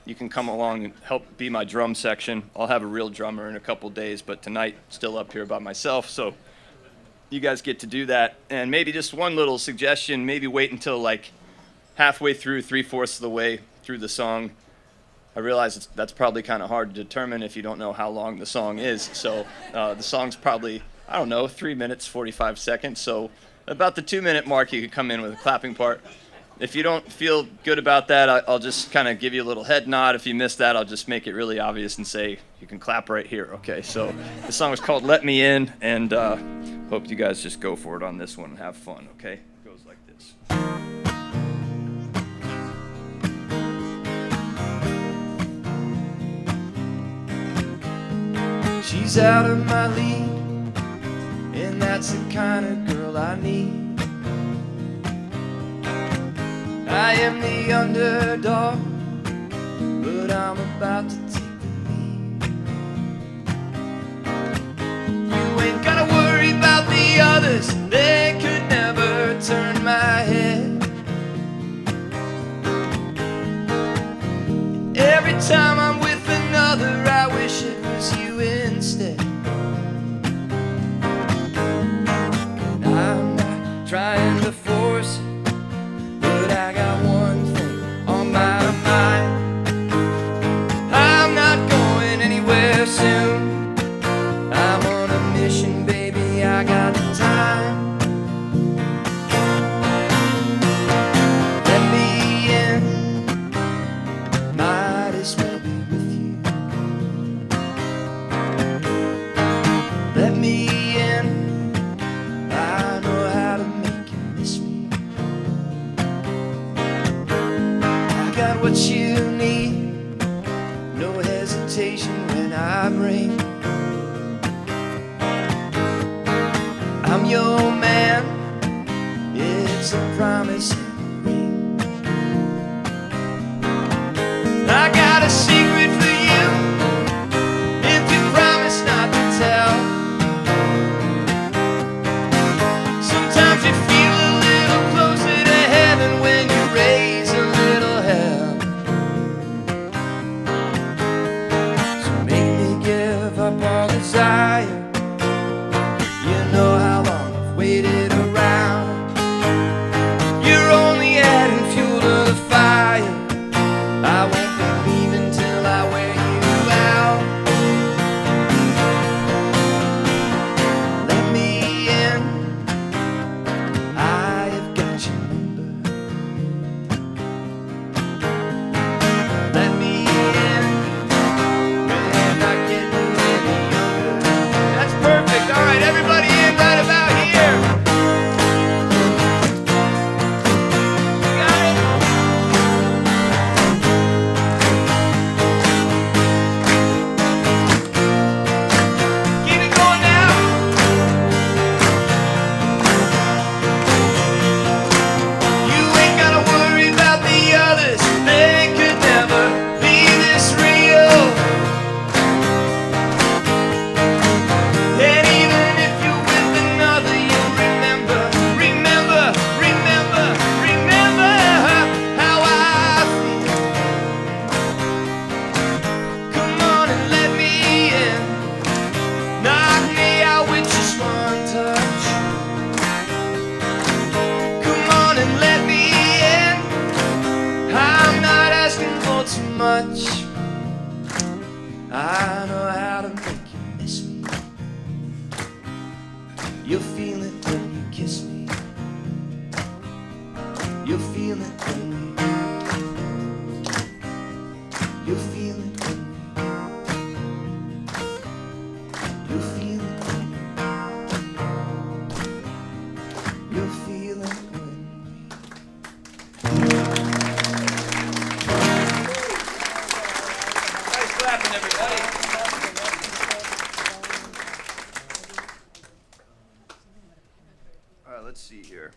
you can come along and help be my drum section. I'll have a real drummer in a couple days, but tonight, still up here by myself, so you guys get to do that. And maybe just one little suggestion, maybe wait until like halfway through, 3/4 of the way through the song. I realize that's probably kind of hard to determine if you don't know how long the song is. So the song's probably, I don't know, 3 minutes, 45 seconds. So about the 2-minute mark, you could come in with a clapping part. If you don't feel good about that, I'll just kind of give you a little head nod. If you miss that, I'll just make it really obvious and say, you can clap right here, okay? So the song is called Let Me In, and hope you guys just go for it on this one and have fun, okay? It goes like this. She's out of my league, and that's the kind of girl I need. I am the underdog, but I'm about to take the lead. You ain't gotta worry about the others, they could never turn my head. Every time I'm with another, I wish it was you instead. And I'm not trying to force it, but I got one thing on my mind. I'm not going anywhere soon. I'm on a mission, baby, I got the time. Let me in, might as well be with you. Let me in, I know how to make you miss me. Got what you need, no hesitation when I bring. I'm your man, it's a promise and a ring. I got a secret for you, if you promise not to tell. Sometimes you feel a little closer to heaven when you raise a little hell. So make me give up all desire. You know how long I've waited around. You'll feel it when you'll feel it when you'll feel it when Nice clapping, everybody. All right, let's see here.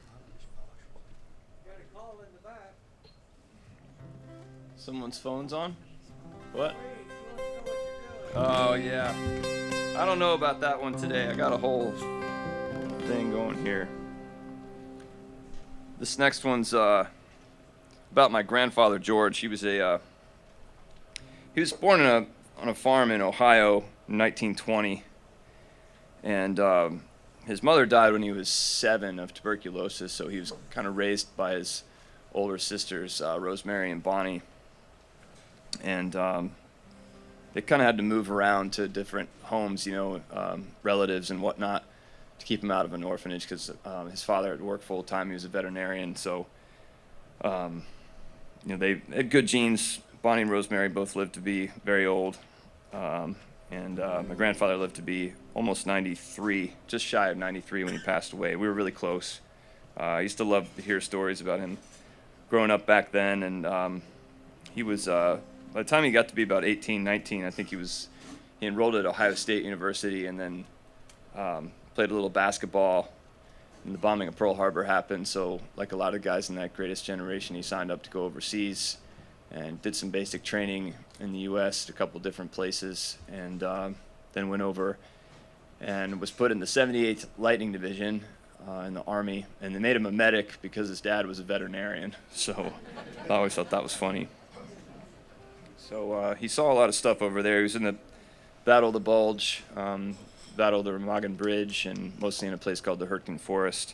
Someone's phone's on? What? Oh, yeah. I don't know about that one today. I got a whole thing going here. This next one's about my grandfather, George. He was born on a farm in Ohio in 1920. And his mother died when he was 7 of tuberculosis, so he was kind of raised by his older sisters, Rosemary and Bonnie. And they kind of had to move around to different homes, relatives and whatnot, to keep him out of an orphanage because his father had worked full time. He was a veterinarian, so they had good genes. Bonnie and Rosemary both lived to be very old, and my grandfather lived to be almost 93, just shy of 93 when he passed away. We were really close. I used to love to hear stories about him growing up back then, and he was. By the time he got to be about 18, 19, I think he enrolled at Ohio State University and then played a little basketball. And the bombing of Pearl Harbor happened, so like a lot of guys in that greatest generation, he signed up to go overseas and did some basic training in the U.S. at a couple different places, and then went over and was put in the 78th Lightning Division in the Army. And they made him a medic because his dad was a veterinarian, so I always thought that was funny. So he saw a lot of stuff over there. He was in the Battle of the Bulge, Battle of the Remagen Bridge, and mostly in a place called the Hurtgen Forest.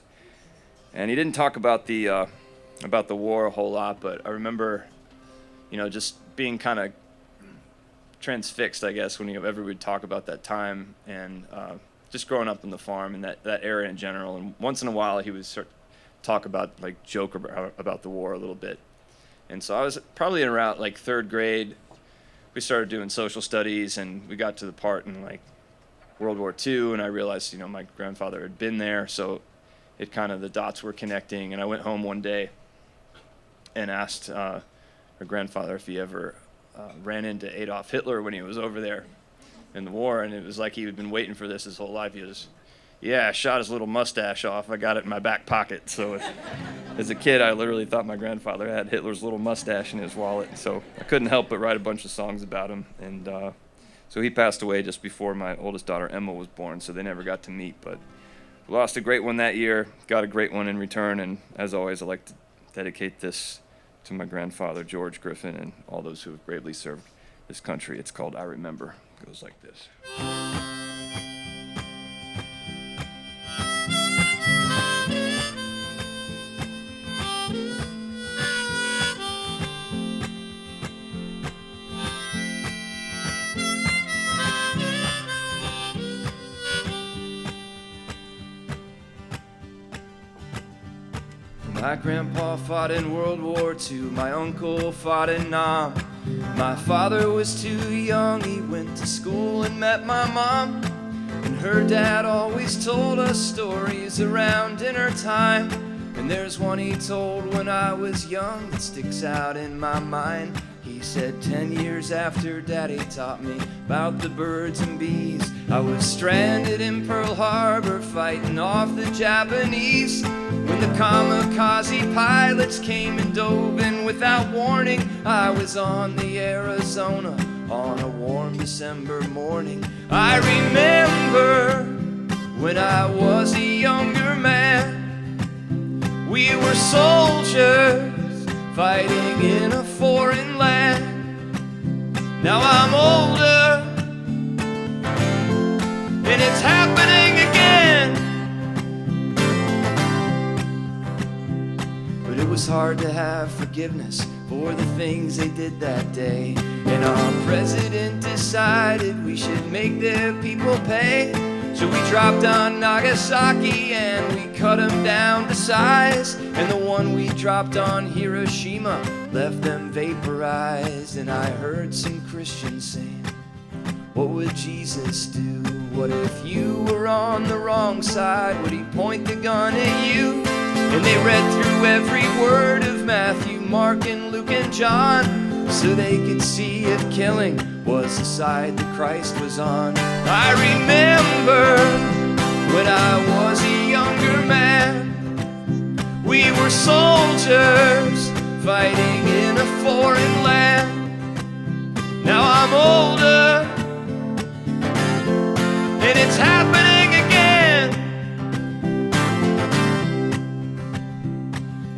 And he didn't talk about the war a whole lot, but I remember, just being kind of transfixed, I guess, whenever we'd talk about that time and just growing up on the farm and that era in general. And once in a while, he would talk about, joke about the war a little bit. And so I was probably in around third grade. We started doing social studies, and we got to the part in World War II, and I realized my grandfather had been there, so the dots were connecting. And I went home one day and asked her grandfather if he ever ran into Adolf Hitler when he was over there in the war, and it was like he had been waiting for this his whole life. He was, I shot his little mustache off. I got it in my back pocket. So as a kid, I literally thought my grandfather had Hitler's little mustache in his wallet. So I couldn't help but write a bunch of songs about him. And so he passed away just before my oldest daughter, Emma, was born. So they never got to meet. But we lost a great one that year, got a great one in return. And as always, I'd like to dedicate this to my grandfather, George Griffin, and all those who have bravely served this country. It's called I Remember. It goes like this. My grandpa fought in World War II, my uncle fought in Nam. My father was too young, he went to school and met my mom. And her dad always told us stories around dinner time. And there's one he told when I was young that sticks out in my mind. He said 10 years after Daddy taught me about the birds and bees, I was stranded in Pearl Harbor fighting off the Japanese. When the kamikaze pilots came and dove in without warning, I was on the Arizona on a warm December morning. I remember when I was a younger man, we were soldiers fighting in a foreign land. Now I'm older and it's happening again. But it was hard to have forgiveness for the things they did that day. And our president decided we should make their people pay. So we dropped on Nagasaki and we cut them down to size. And the one we dropped on Hiroshima left them vaporized. eyes and I heard some Christians saying, what would Jesus do? What if you were on the wrong side? Would he point the gun at you? And they read through every word of Matthew, Mark, and Luke, and John, so they could see if killing was the side that Christ was on. I remember when I was a younger man, we were soldiers fighting in a foreign land. Now I'm older, and it's happening again.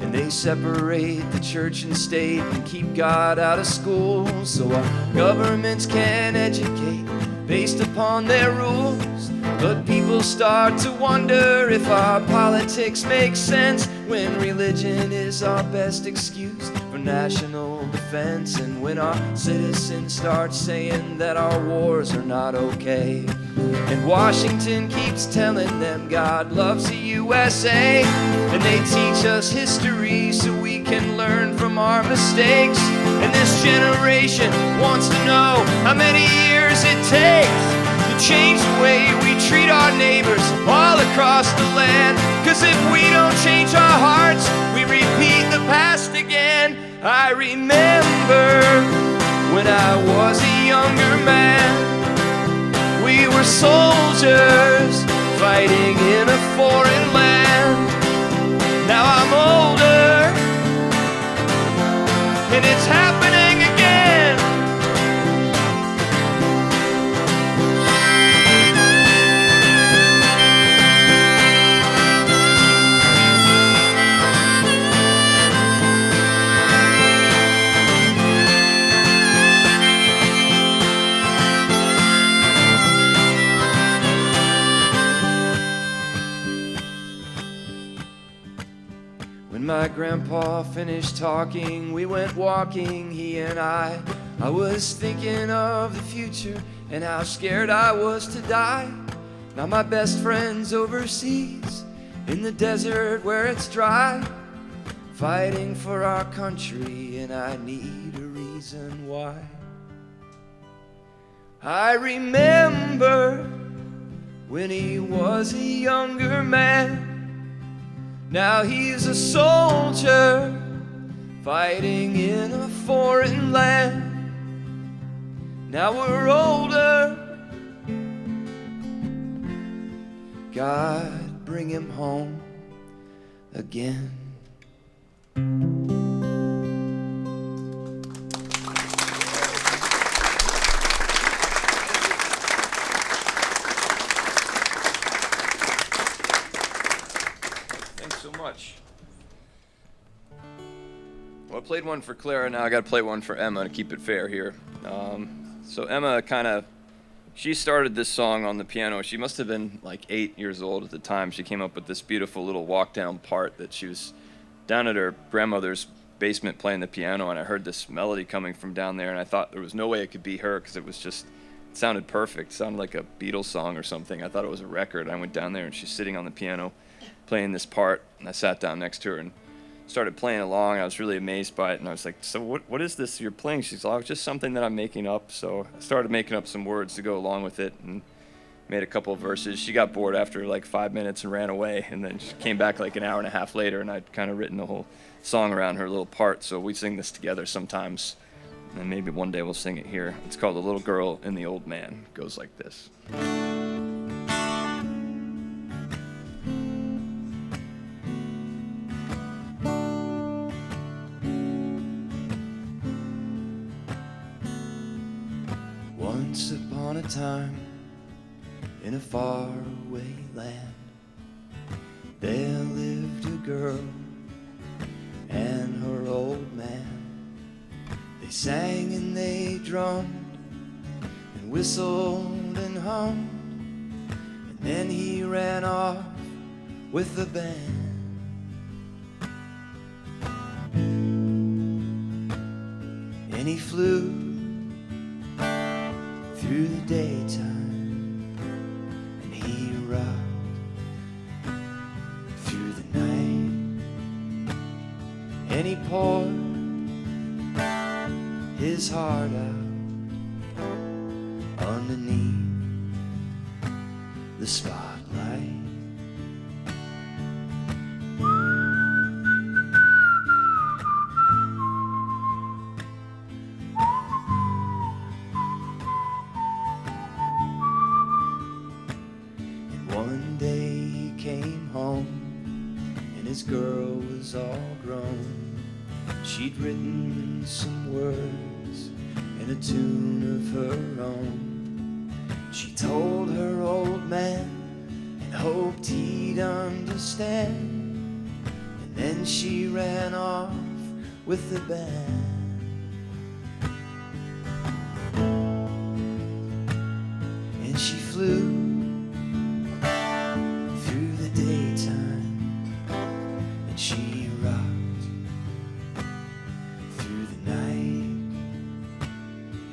And they separate the church and state and keep God out of school, so our governments can educate based upon their rules. But people start to wonder if our politics make sense when religion is our best excuse for national defense, and when our citizens start saying that our wars are not okay. And Washington keeps telling them God loves the USA, and they teach us history so we can learn from our mistakes. And this generation wants to know how many years it takes to change the way we treat our neighbors all across the land. 'Cause if we don't change our hearts, we repeat the past again. I remember when I was a younger man, we were soldiers fighting in a foreign land. Now I'm older, and it's happening again. When my grandpa finished talking, we went walking, he and I. I was thinking of the future and how scared I was to die. Now my best friend's overseas, in the desert where it's dry, fighting for our country, and I need a reason why. I remember when he was a younger man. Now he's a soldier fighting in a foreign land. Now we're older. God, bring him home again. Much. Well, I played one for Clara, now I gotta play one for Emma to keep it fair here. So Emma she started this song on the piano. She must have been like 8 years old at the time. She came up with this beautiful little walk down part that she was down at her grandmother's basement playing the piano, and I heard this melody coming from down there, and I thought there was no way it could be her because it sounded perfect. It sounded like a Beatles song or something. I thought it was a record. I went down there and she's sitting on the piano playing this part, and I sat down next to her and started playing along. I was really amazed by it, and I was like, so what is this you're playing? She's like, oh, it's just something that I'm making up. So I started making up some words to go along with it and made a couple of verses. She got bored after like 5 minutes and ran away, and then she came back like an hour and a half later, and I'd kind of written the whole song around her little part. So we sing this together sometimes, and maybe one day we'll sing it here. It's called The Little Girl and the Old Man. It goes like this. Once upon a time, in a faraway land, there lived a girl and her old man. They sang and they drummed and whistled and hummed, and then he ran off with the band. And he flew through the daytime, and he rocked through the night, and he poured his his heart out underneath the spotlight. And one day he came home and his girl was all grown. She'd written some words and a tune of her own. She told her old man and hoped he'd understand. And then she ran off with the band. And she flew through the daytime, and she rocked through the night,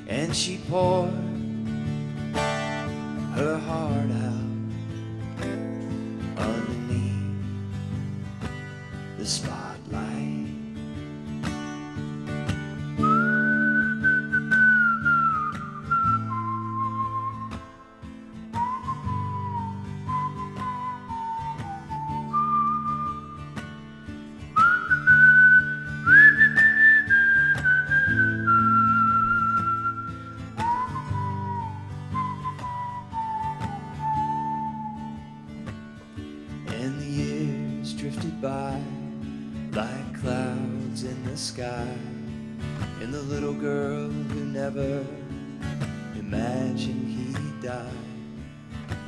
and she poured her heart out underneath the spotlight. And the years drifted by like clouds in the sky, and the little girl who never imagined he'd die,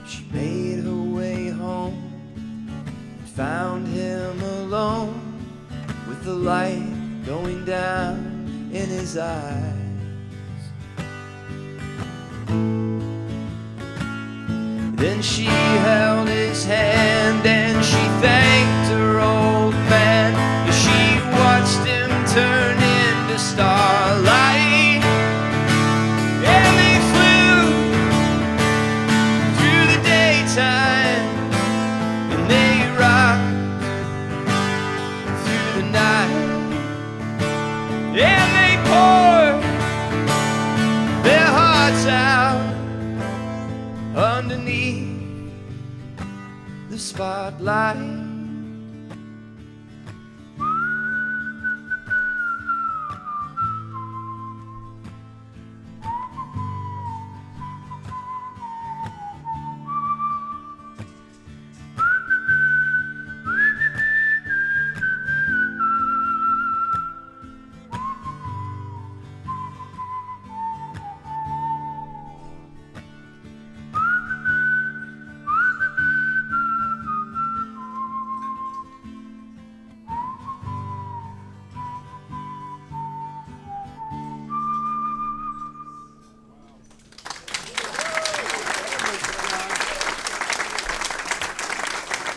she made her way home and found him alone with the light going down in his eyes. Then she held his hand and she thanked her old man as she watched him turn into starlight. And they flew through the daytime, and they rocked through the night, and they poured their hearts out underneath the spotlight.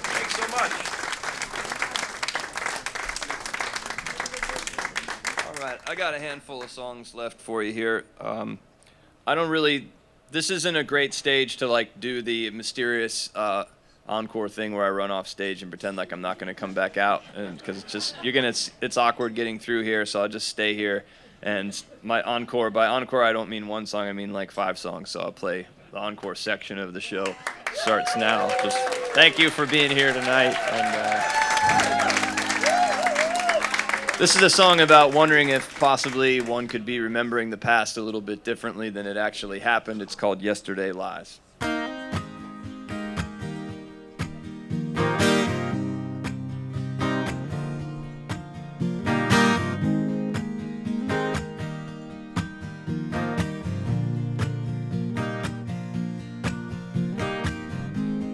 Thanks so much. All right, I got a handful of songs left for you here. I don't really. This isn't a great stage to like do the mysterious encore thing where I run off stage and pretend like I'm not going to come back out, and because it's just it's awkward getting through here, so I'll just stay here. And my encore, by encore I don't mean one song, I mean like 5 songs. So I'll play the encore section of the show. Starts now. Just thank you for being here tonight. And this is a song about wondering if possibly one could be remembering the past a little bit differently than it actually happened. It's called Yesterday Lies.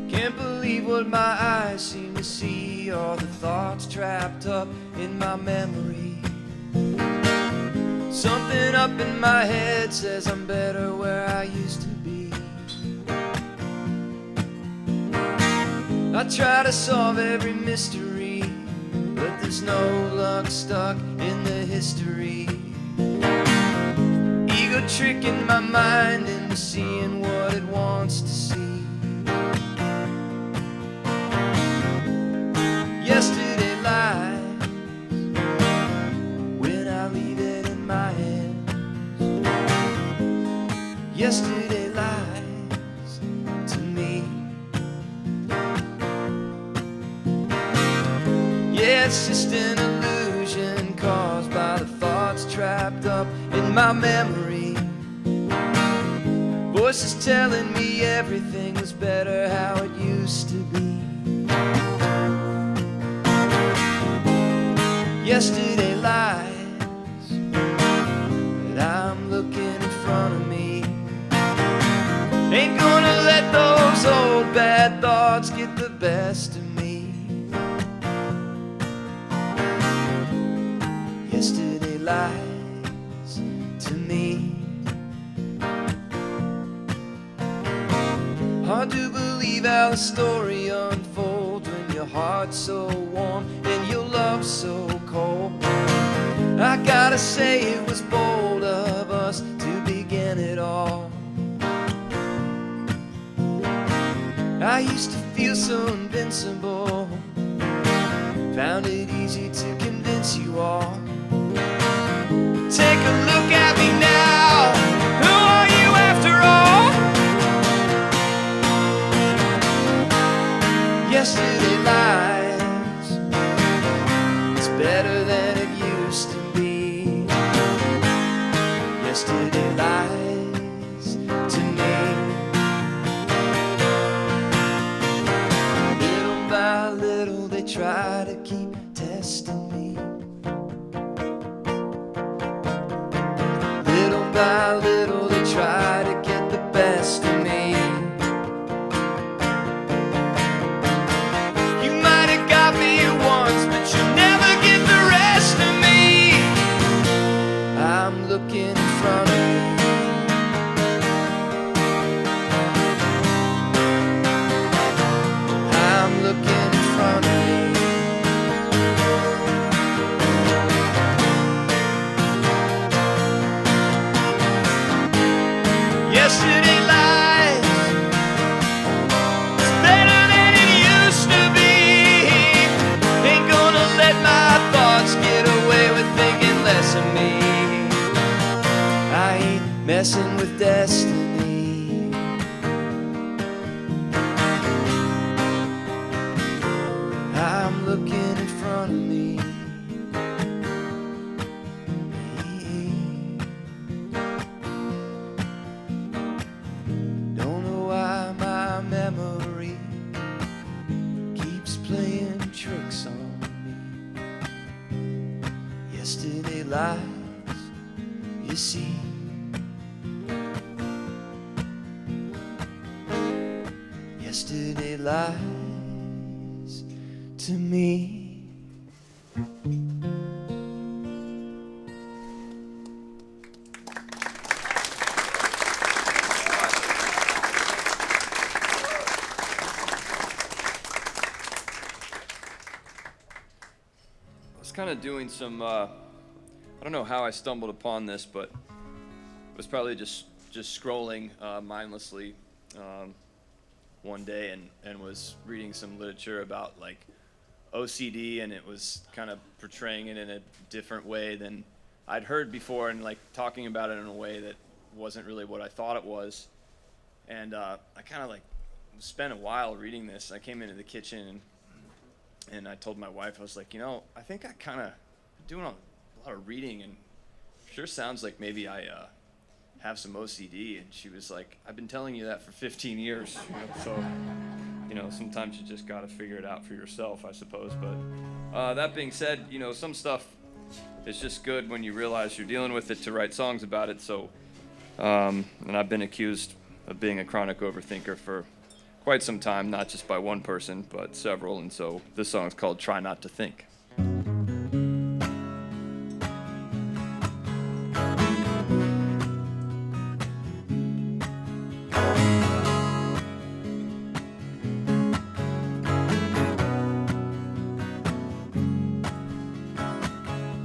Can't believe what my eyes seem to see, all the thoughts trapped up in my memory. Something up in my head says I'm better where I used to be. I try to solve every mystery, but there's no luck stuck in the history. Ego tricking my mind into seeing what it wants to see. Yesterday lies when I leave it in my hands. Yesterday lies to me. Yeah, it's just an illusion caused by the thoughts trapped up in my memory. Voices telling me everything was better how it used to be. Yesterday lies, but I'm looking in front of me. Ain't gonna let those old bad thoughts get the best of me. Yesterday lies to me. Hard to believe how the story unfolds when your heart's so warm and your love so cold. I gotta say it was bold of us to begin it all. I used to feel so invincible, found it easy to convince you all. Take a look at me now, who are you after all? Yesterday lies, it's better than it used to be. Yesterday lies to me. Little by little they try to keep testing me. Little by little they try to get the best of me. Looking in front of me. I'm looking in front of me. Yesterday lies, it's better than it used to be. Ain't gonna let my thoughts get away with thinking less of me. I ain't messing with destiny. I'm looking in front of me. Don't know why my memory keeps playing tricks on me. Yesterday lies, you see. Yesterday lies to me. I was kind of doing some, I don't know how I stumbled upon this, but it was probably just scrolling mindlessly one day and was reading some literature about like OCD, and it was kind of portraying it in a different way than I'd heard before, and like talking about it in a way that wasn't really what I thought it was. And I kind of like spent a while reading this. I came into the kitchen and I told my wife, I was like, I think I kind of doing a lot of reading, and sure sounds like maybe I have some OCD. And she was like, I've been telling you that for 15 years. So, sometimes you just got to figure it out for yourself, I suppose. But that being said, some stuff is just good when you realize you're dealing with it to write songs about it. So, and I've been accused of being a chronic overthinker for quite some time, not just by one person, but several. And so this song's called Try Not to Think.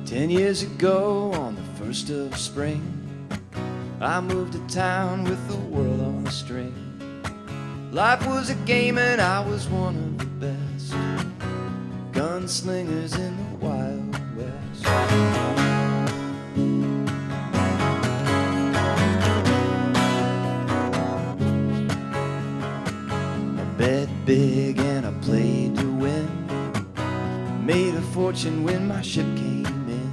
10 years ago, on the 1st of spring, I moved to town with the world on a string. Life was a game and I was one of the best gunslingers in the Wild West. big and I played to win. Made a fortune when my ship came in.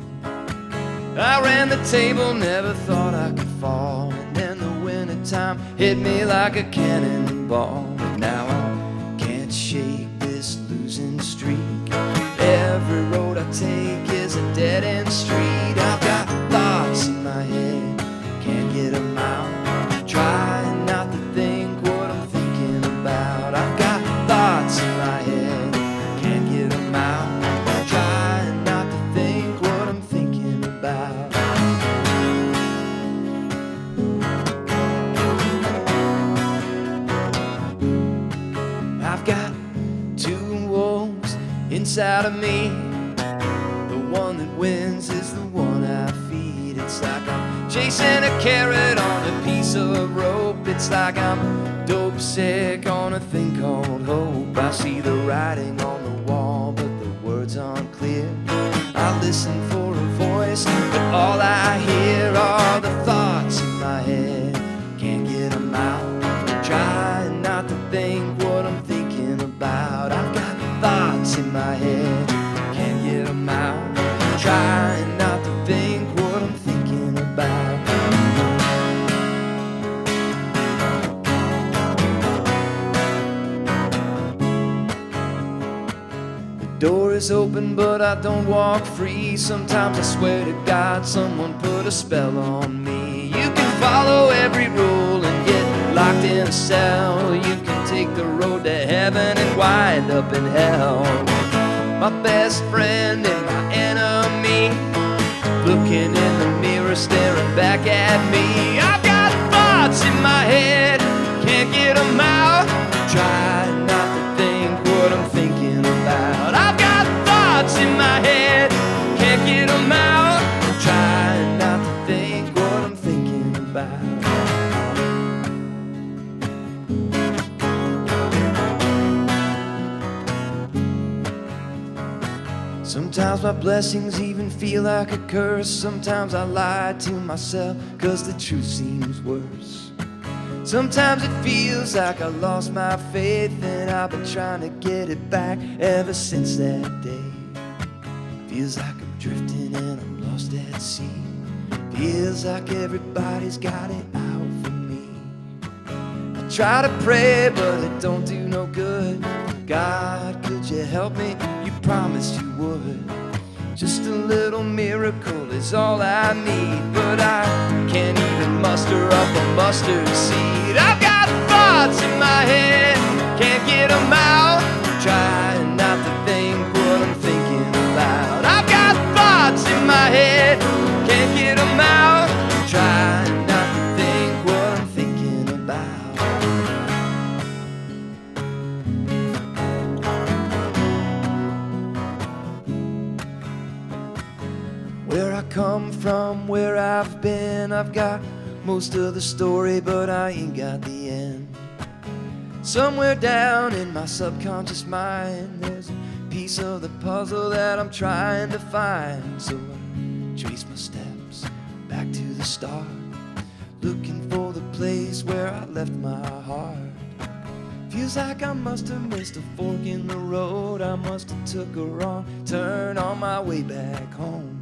I ran the table, never thought I could fall. And then the wintertime hit me like a cannonball. But now I can't shake this losing streak. Every road I take is a dead-end street. I've got thoughts in my head, can't get them out. Trying not to think what I'm thinking about. I've got thoughts in my head, can't get them out. Trying not to think what I'm thinking about. I've got two wolves inside of me. The one that wins is the one I feed. It's like I'm chasing a carrot on a piece of rope. It's like I'm dope sick on a thing called hope. I see the writing on the wall, but the words aren't clear. I listen for a voice, but all I hear are the thoughts in my head. Can't get them out. Trying not to think what I'm thinking about. I've got thoughts in my head, can't get them out. Trying not to think what I'm thinking about. The door is open but I don't walk free. Sometimes I swear to God someone put a spell on me. You can follow every rule and get locked in a cell. You can take the road to heaven and wind up in hell. My best friend and my enemy, looking in the mirror, staring back at me. I've got thoughts in my head, can't get them out. Trying not to think what I'm thinking about. I've got thoughts in my head, can't get them out. Trying not to think what I'm thinking about. Sometimes my blessings even feel like a curse. Sometimes I lie to myself, cause the truth seems worse. Sometimes it feels like I lost my faith, and I've been trying to get it back ever since that day. Feels like I'm drifting and I'm lost at sea. Feels like everybody's got it out for me. I try to pray but it don't do no good. God, could you help me? You promised you would. Just a little miracle is all I need, but I can't even muster up a mustard seed. I've got thoughts in my head, can't get them out. Trying not to think what I'm thinking about. I've got thoughts in my head, can't get them out. Trying not to think what I'm thinking about. Where I come from, where I've been, I've got most of the story, but I ain't got the end. Somewhere down in my subconscious mind, there's a piece of the puzzle that I'm trying to find. So I trace my steps back to the start, looking for the place where I left my heart. Feels like I must have missed a fork in the road. I must have took a wrong turn on my way back home.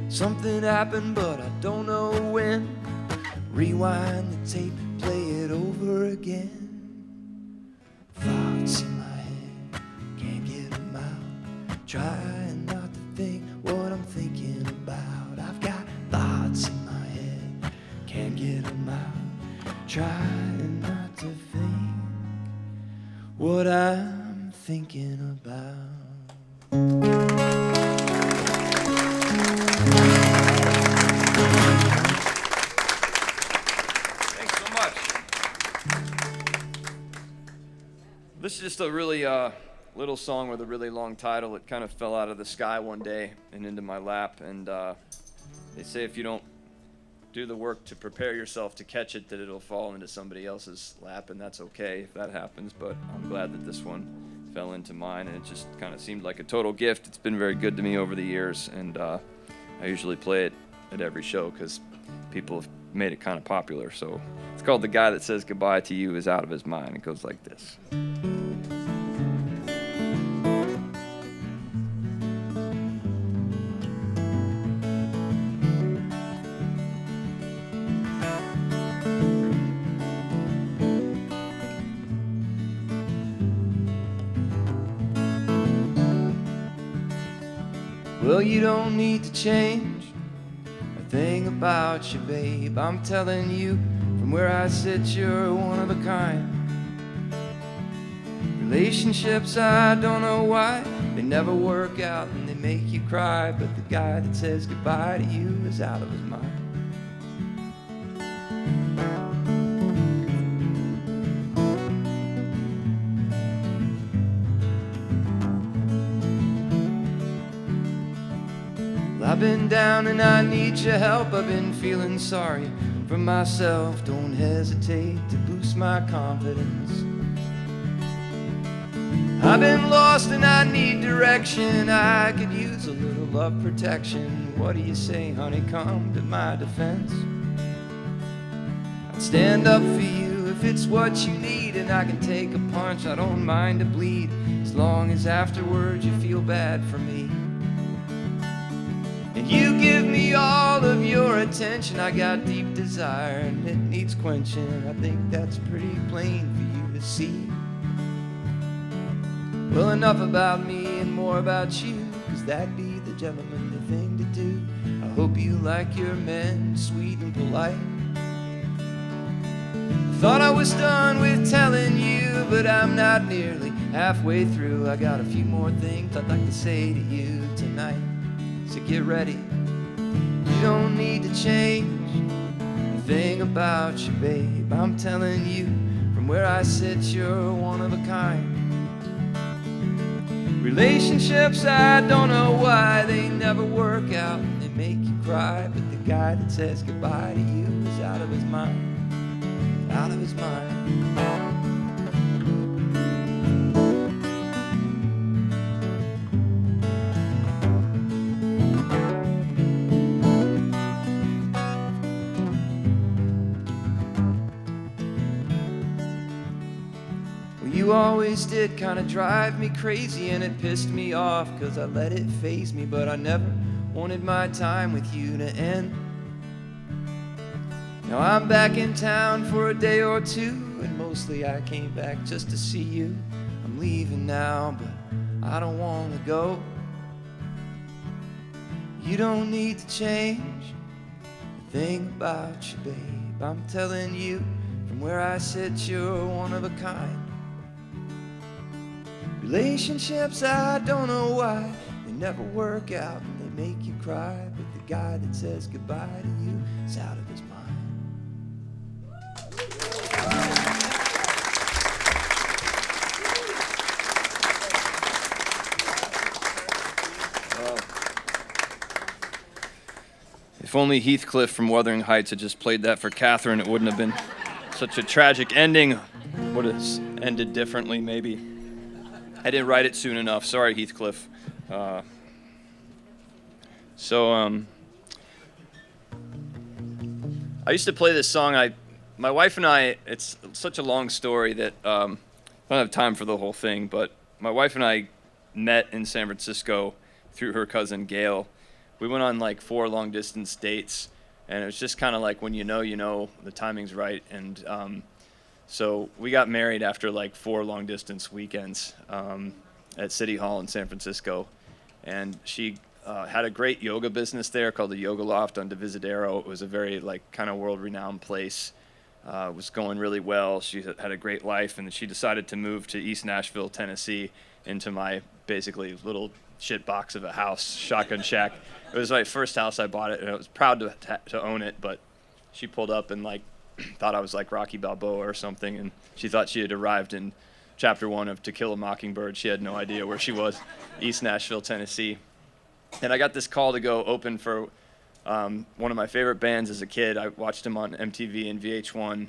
Something happened, but I don't know when. Rewind the tape, play it over again. Thoughts in my head, can't get them out. Trying not to think what I'm thinking about. I've got thoughts in my head, can't get them out. Trying not to think what I'm thinking about. This is just a really little song with a really long title. It kind of fell out of the sky one day and into my lap. And they say if you don't do the work to prepare yourself to catch it, that it'll fall into somebody else's lap, and that's okay if that happens. But I'm glad that this one fell into mine, and it just kind of seemed like a total gift. It's been very good to me over the years, and I usually play it at every show because people have made it kind of popular. So it's called The Guy That Says Goodbye to You Is Out of His Mind. It goes like this. Well, you don't need to change a thing about you, babe. I'm telling you, from where I sit, you're one of a kind. Relationships, I don't know why, they never work out and they make you cry. But the guy that says goodbye to you is out of his mind. I've been down and I need your help. I've been feeling sorry for myself. Don't hesitate to boost my confidence. I've been lost and I need direction. I could use a little love protection. What do you say, honey? Come to my defense. I'd stand up for you if it's what you need, and I can take a punch. I don't mind to bleed as long as afterwards you feel bad for me. And you give me all of your attention. I got deep desire and it needs quenching. I think that's pretty plain for you to see. Well, enough about me and more about you, 'cause that'd be the gentlemanly thing to do. I hope you like your men sweet and polite. I thought I was done with telling you, but I'm not nearly halfway through. I got a few more things I'd like to say to you tonight. So get ready. You don't need to change a thing about you, babe. I'm telling you, from where I sit, you're one of a kind. Relationships, I don't know why, they never work out and they make you cry. But the guy that says goodbye to you is out of his mind. Out of his mind. You always did kind of drive me crazy, and it pissed me off 'cause I let it faze me. But I never wanted my time with you to end. Now I'm back in town for a day or two, and mostly I came back just to see you. I'm leaving now, but I don't want to go. You don't need to change a thing about you, babe. I'm telling you, from where I sit, you're one of a kind. Relationships, I don't know why, they never work out and they make you cry. But the guy that says goodbye to you is out of his mind. If only Heathcliff from Wuthering Heights had just played that for Catherine, it wouldn't have been such a tragic ending. Would have ended differently, maybe. I didn't write it soon enough. Sorry, Heathcliff. I used to play this song. My wife and I, it's such a long story that I don't have time for the whole thing, but my wife and I met in San Francisco through her cousin Gail. We went on like 4 long-distance dates, and it was just kind of like when you know, the timing's right. And so we got married after like 4 long-distance weekends at City Hall in San Francisco. And she had a great yoga business there called the Yoga Loft on Divisadero. It was a very like kind of world-renowned place. It was going really well. She had a great life, and she decided to move to East Nashville, Tennessee, into my basically little shit box of a house, shotgun shack. It was my first house. I bought it, and I was proud to own it, but she pulled up and like thought I was like Rocky Balboa or something, and she thought she had arrived in chapter 1 of To Kill a Mockingbird. She had no idea where she was, East Nashville, Tennessee. And I got this call to go open for one of my favorite bands as a kid. I watched them on MTV and VH1.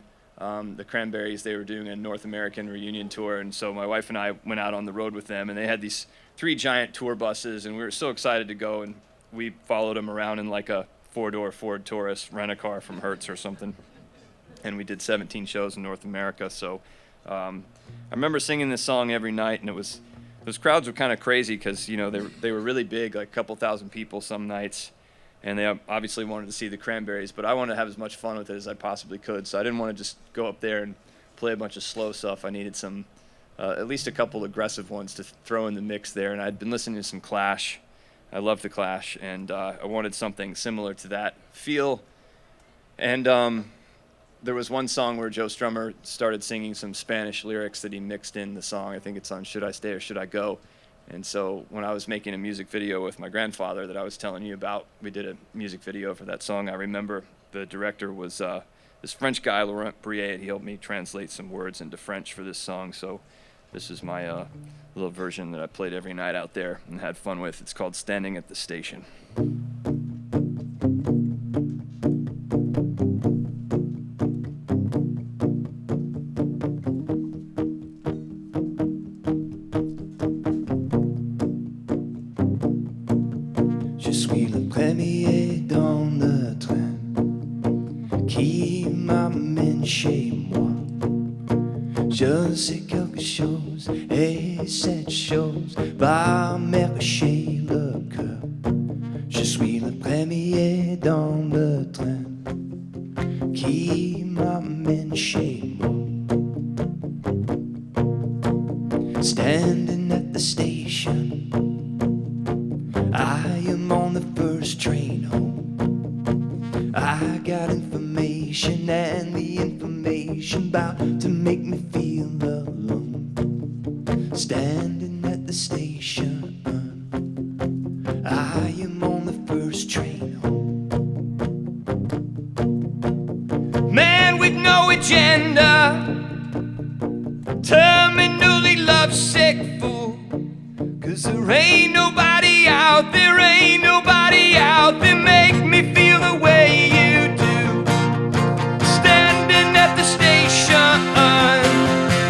The Cranberries, they were doing a North American reunion tour, and so my wife and I went out on the road with them, and they had these 3 giant tour buses, and we were so excited to go, and we followed them around in like a four-door Ford Taurus, rent a car from Hertz or something. And we did 17 shows in North America. So I remember singing this song every night, and those crowds were kind of crazy because, you know, they were really big, like a couple thousand people some nights. And they obviously wanted to see the Cranberries, but I wanted to have as much fun with it as I possibly could. So I didn't want to just go up there and play a bunch of slow stuff. I needed some, at least a couple aggressive ones to throw in the mix there. And I'd been listening to some Clash. I love the Clash, and I wanted something similar to that feel. And there was one song where Joe Strummer started singing some Spanish lyrics that he mixed in the song. I think it's on Should I Stay or Should I Go? And so when I was making a music video with my grandfather that I was telling you about, we did a music video for that song. I remember the director was this French guy, Laurent Brier, and he helped me translate some words into French for this song. So this is my little version that I played every night out there and had fun with. It's called Standing at the Station. Je suis le premier dans le train qui m'amène chez moi. Je sais quelque chose et cette chose va m'arracher le cœur. Je suis le premier dans le train qui m'amène chez moi. Standing at the station, I am on the first train home. I got information, and the information bout to make me feel alone. Standing at the station, I am on the first train home. Man with no agenda, terminally lovesick fool. 'Cause there ain't nobody out there, ain't nobody out there make me feel the way you do. Standing at the station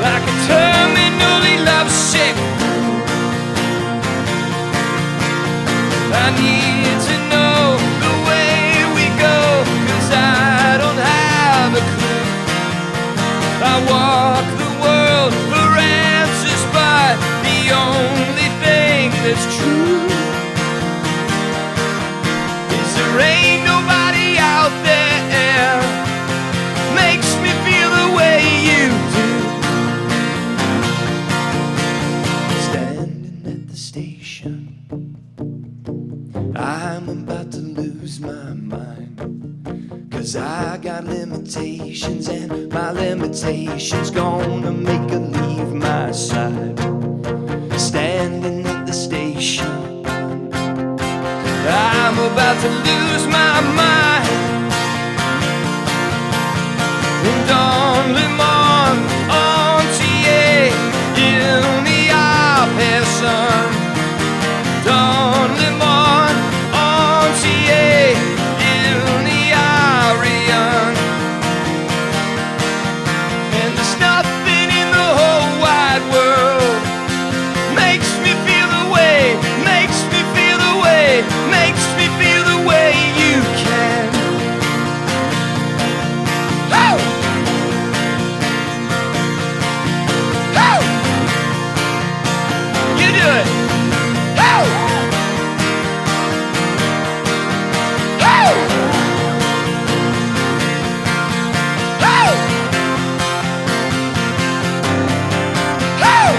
like a terminally lovesick fool. I need to know the way we go, 'cause I don't have a clue. I walk the world for answers, but the only thing that's true is there ain't nobody out there makes me feel the way you do. Standing at the station, I'm about to lose my mind, 'cause I got limitations, and my limitations gonna make her leave my side. Standing at the station, I'm about to lose my mind. And dans le monde entier, il n'y a personne. Dans le monde entier, il n'y a rien. And there's nothing in the whole wide world makes me feel the way, makes me feel the way, makes me feel the way you can. Oh! Oh! You do it. Oh! Oh! Oh! Oh!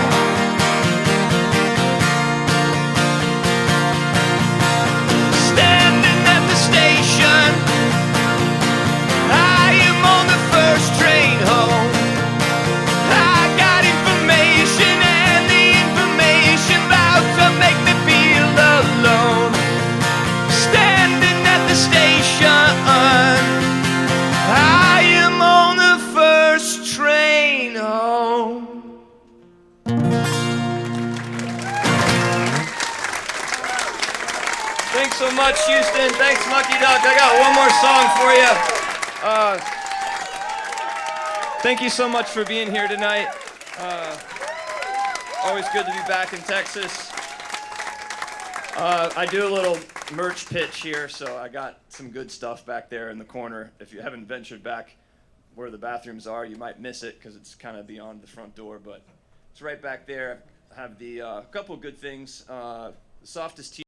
Standing at the station, I am on the first train home. I got information, and the information about to make me feel alone. Standing at the station, I am on the first train home. Thanks so much, Houston. Thanks, Mucky Duck. I got one more song for you. Thank you so much for being here tonight. Always good to be back in Texas. I do a little merch pitch here, so I got some good stuff back there in the corner. If you haven't ventured back where the bathrooms are, you might miss it because it's kind of beyond the front door, but it's right back there. I have the couple good things. The softest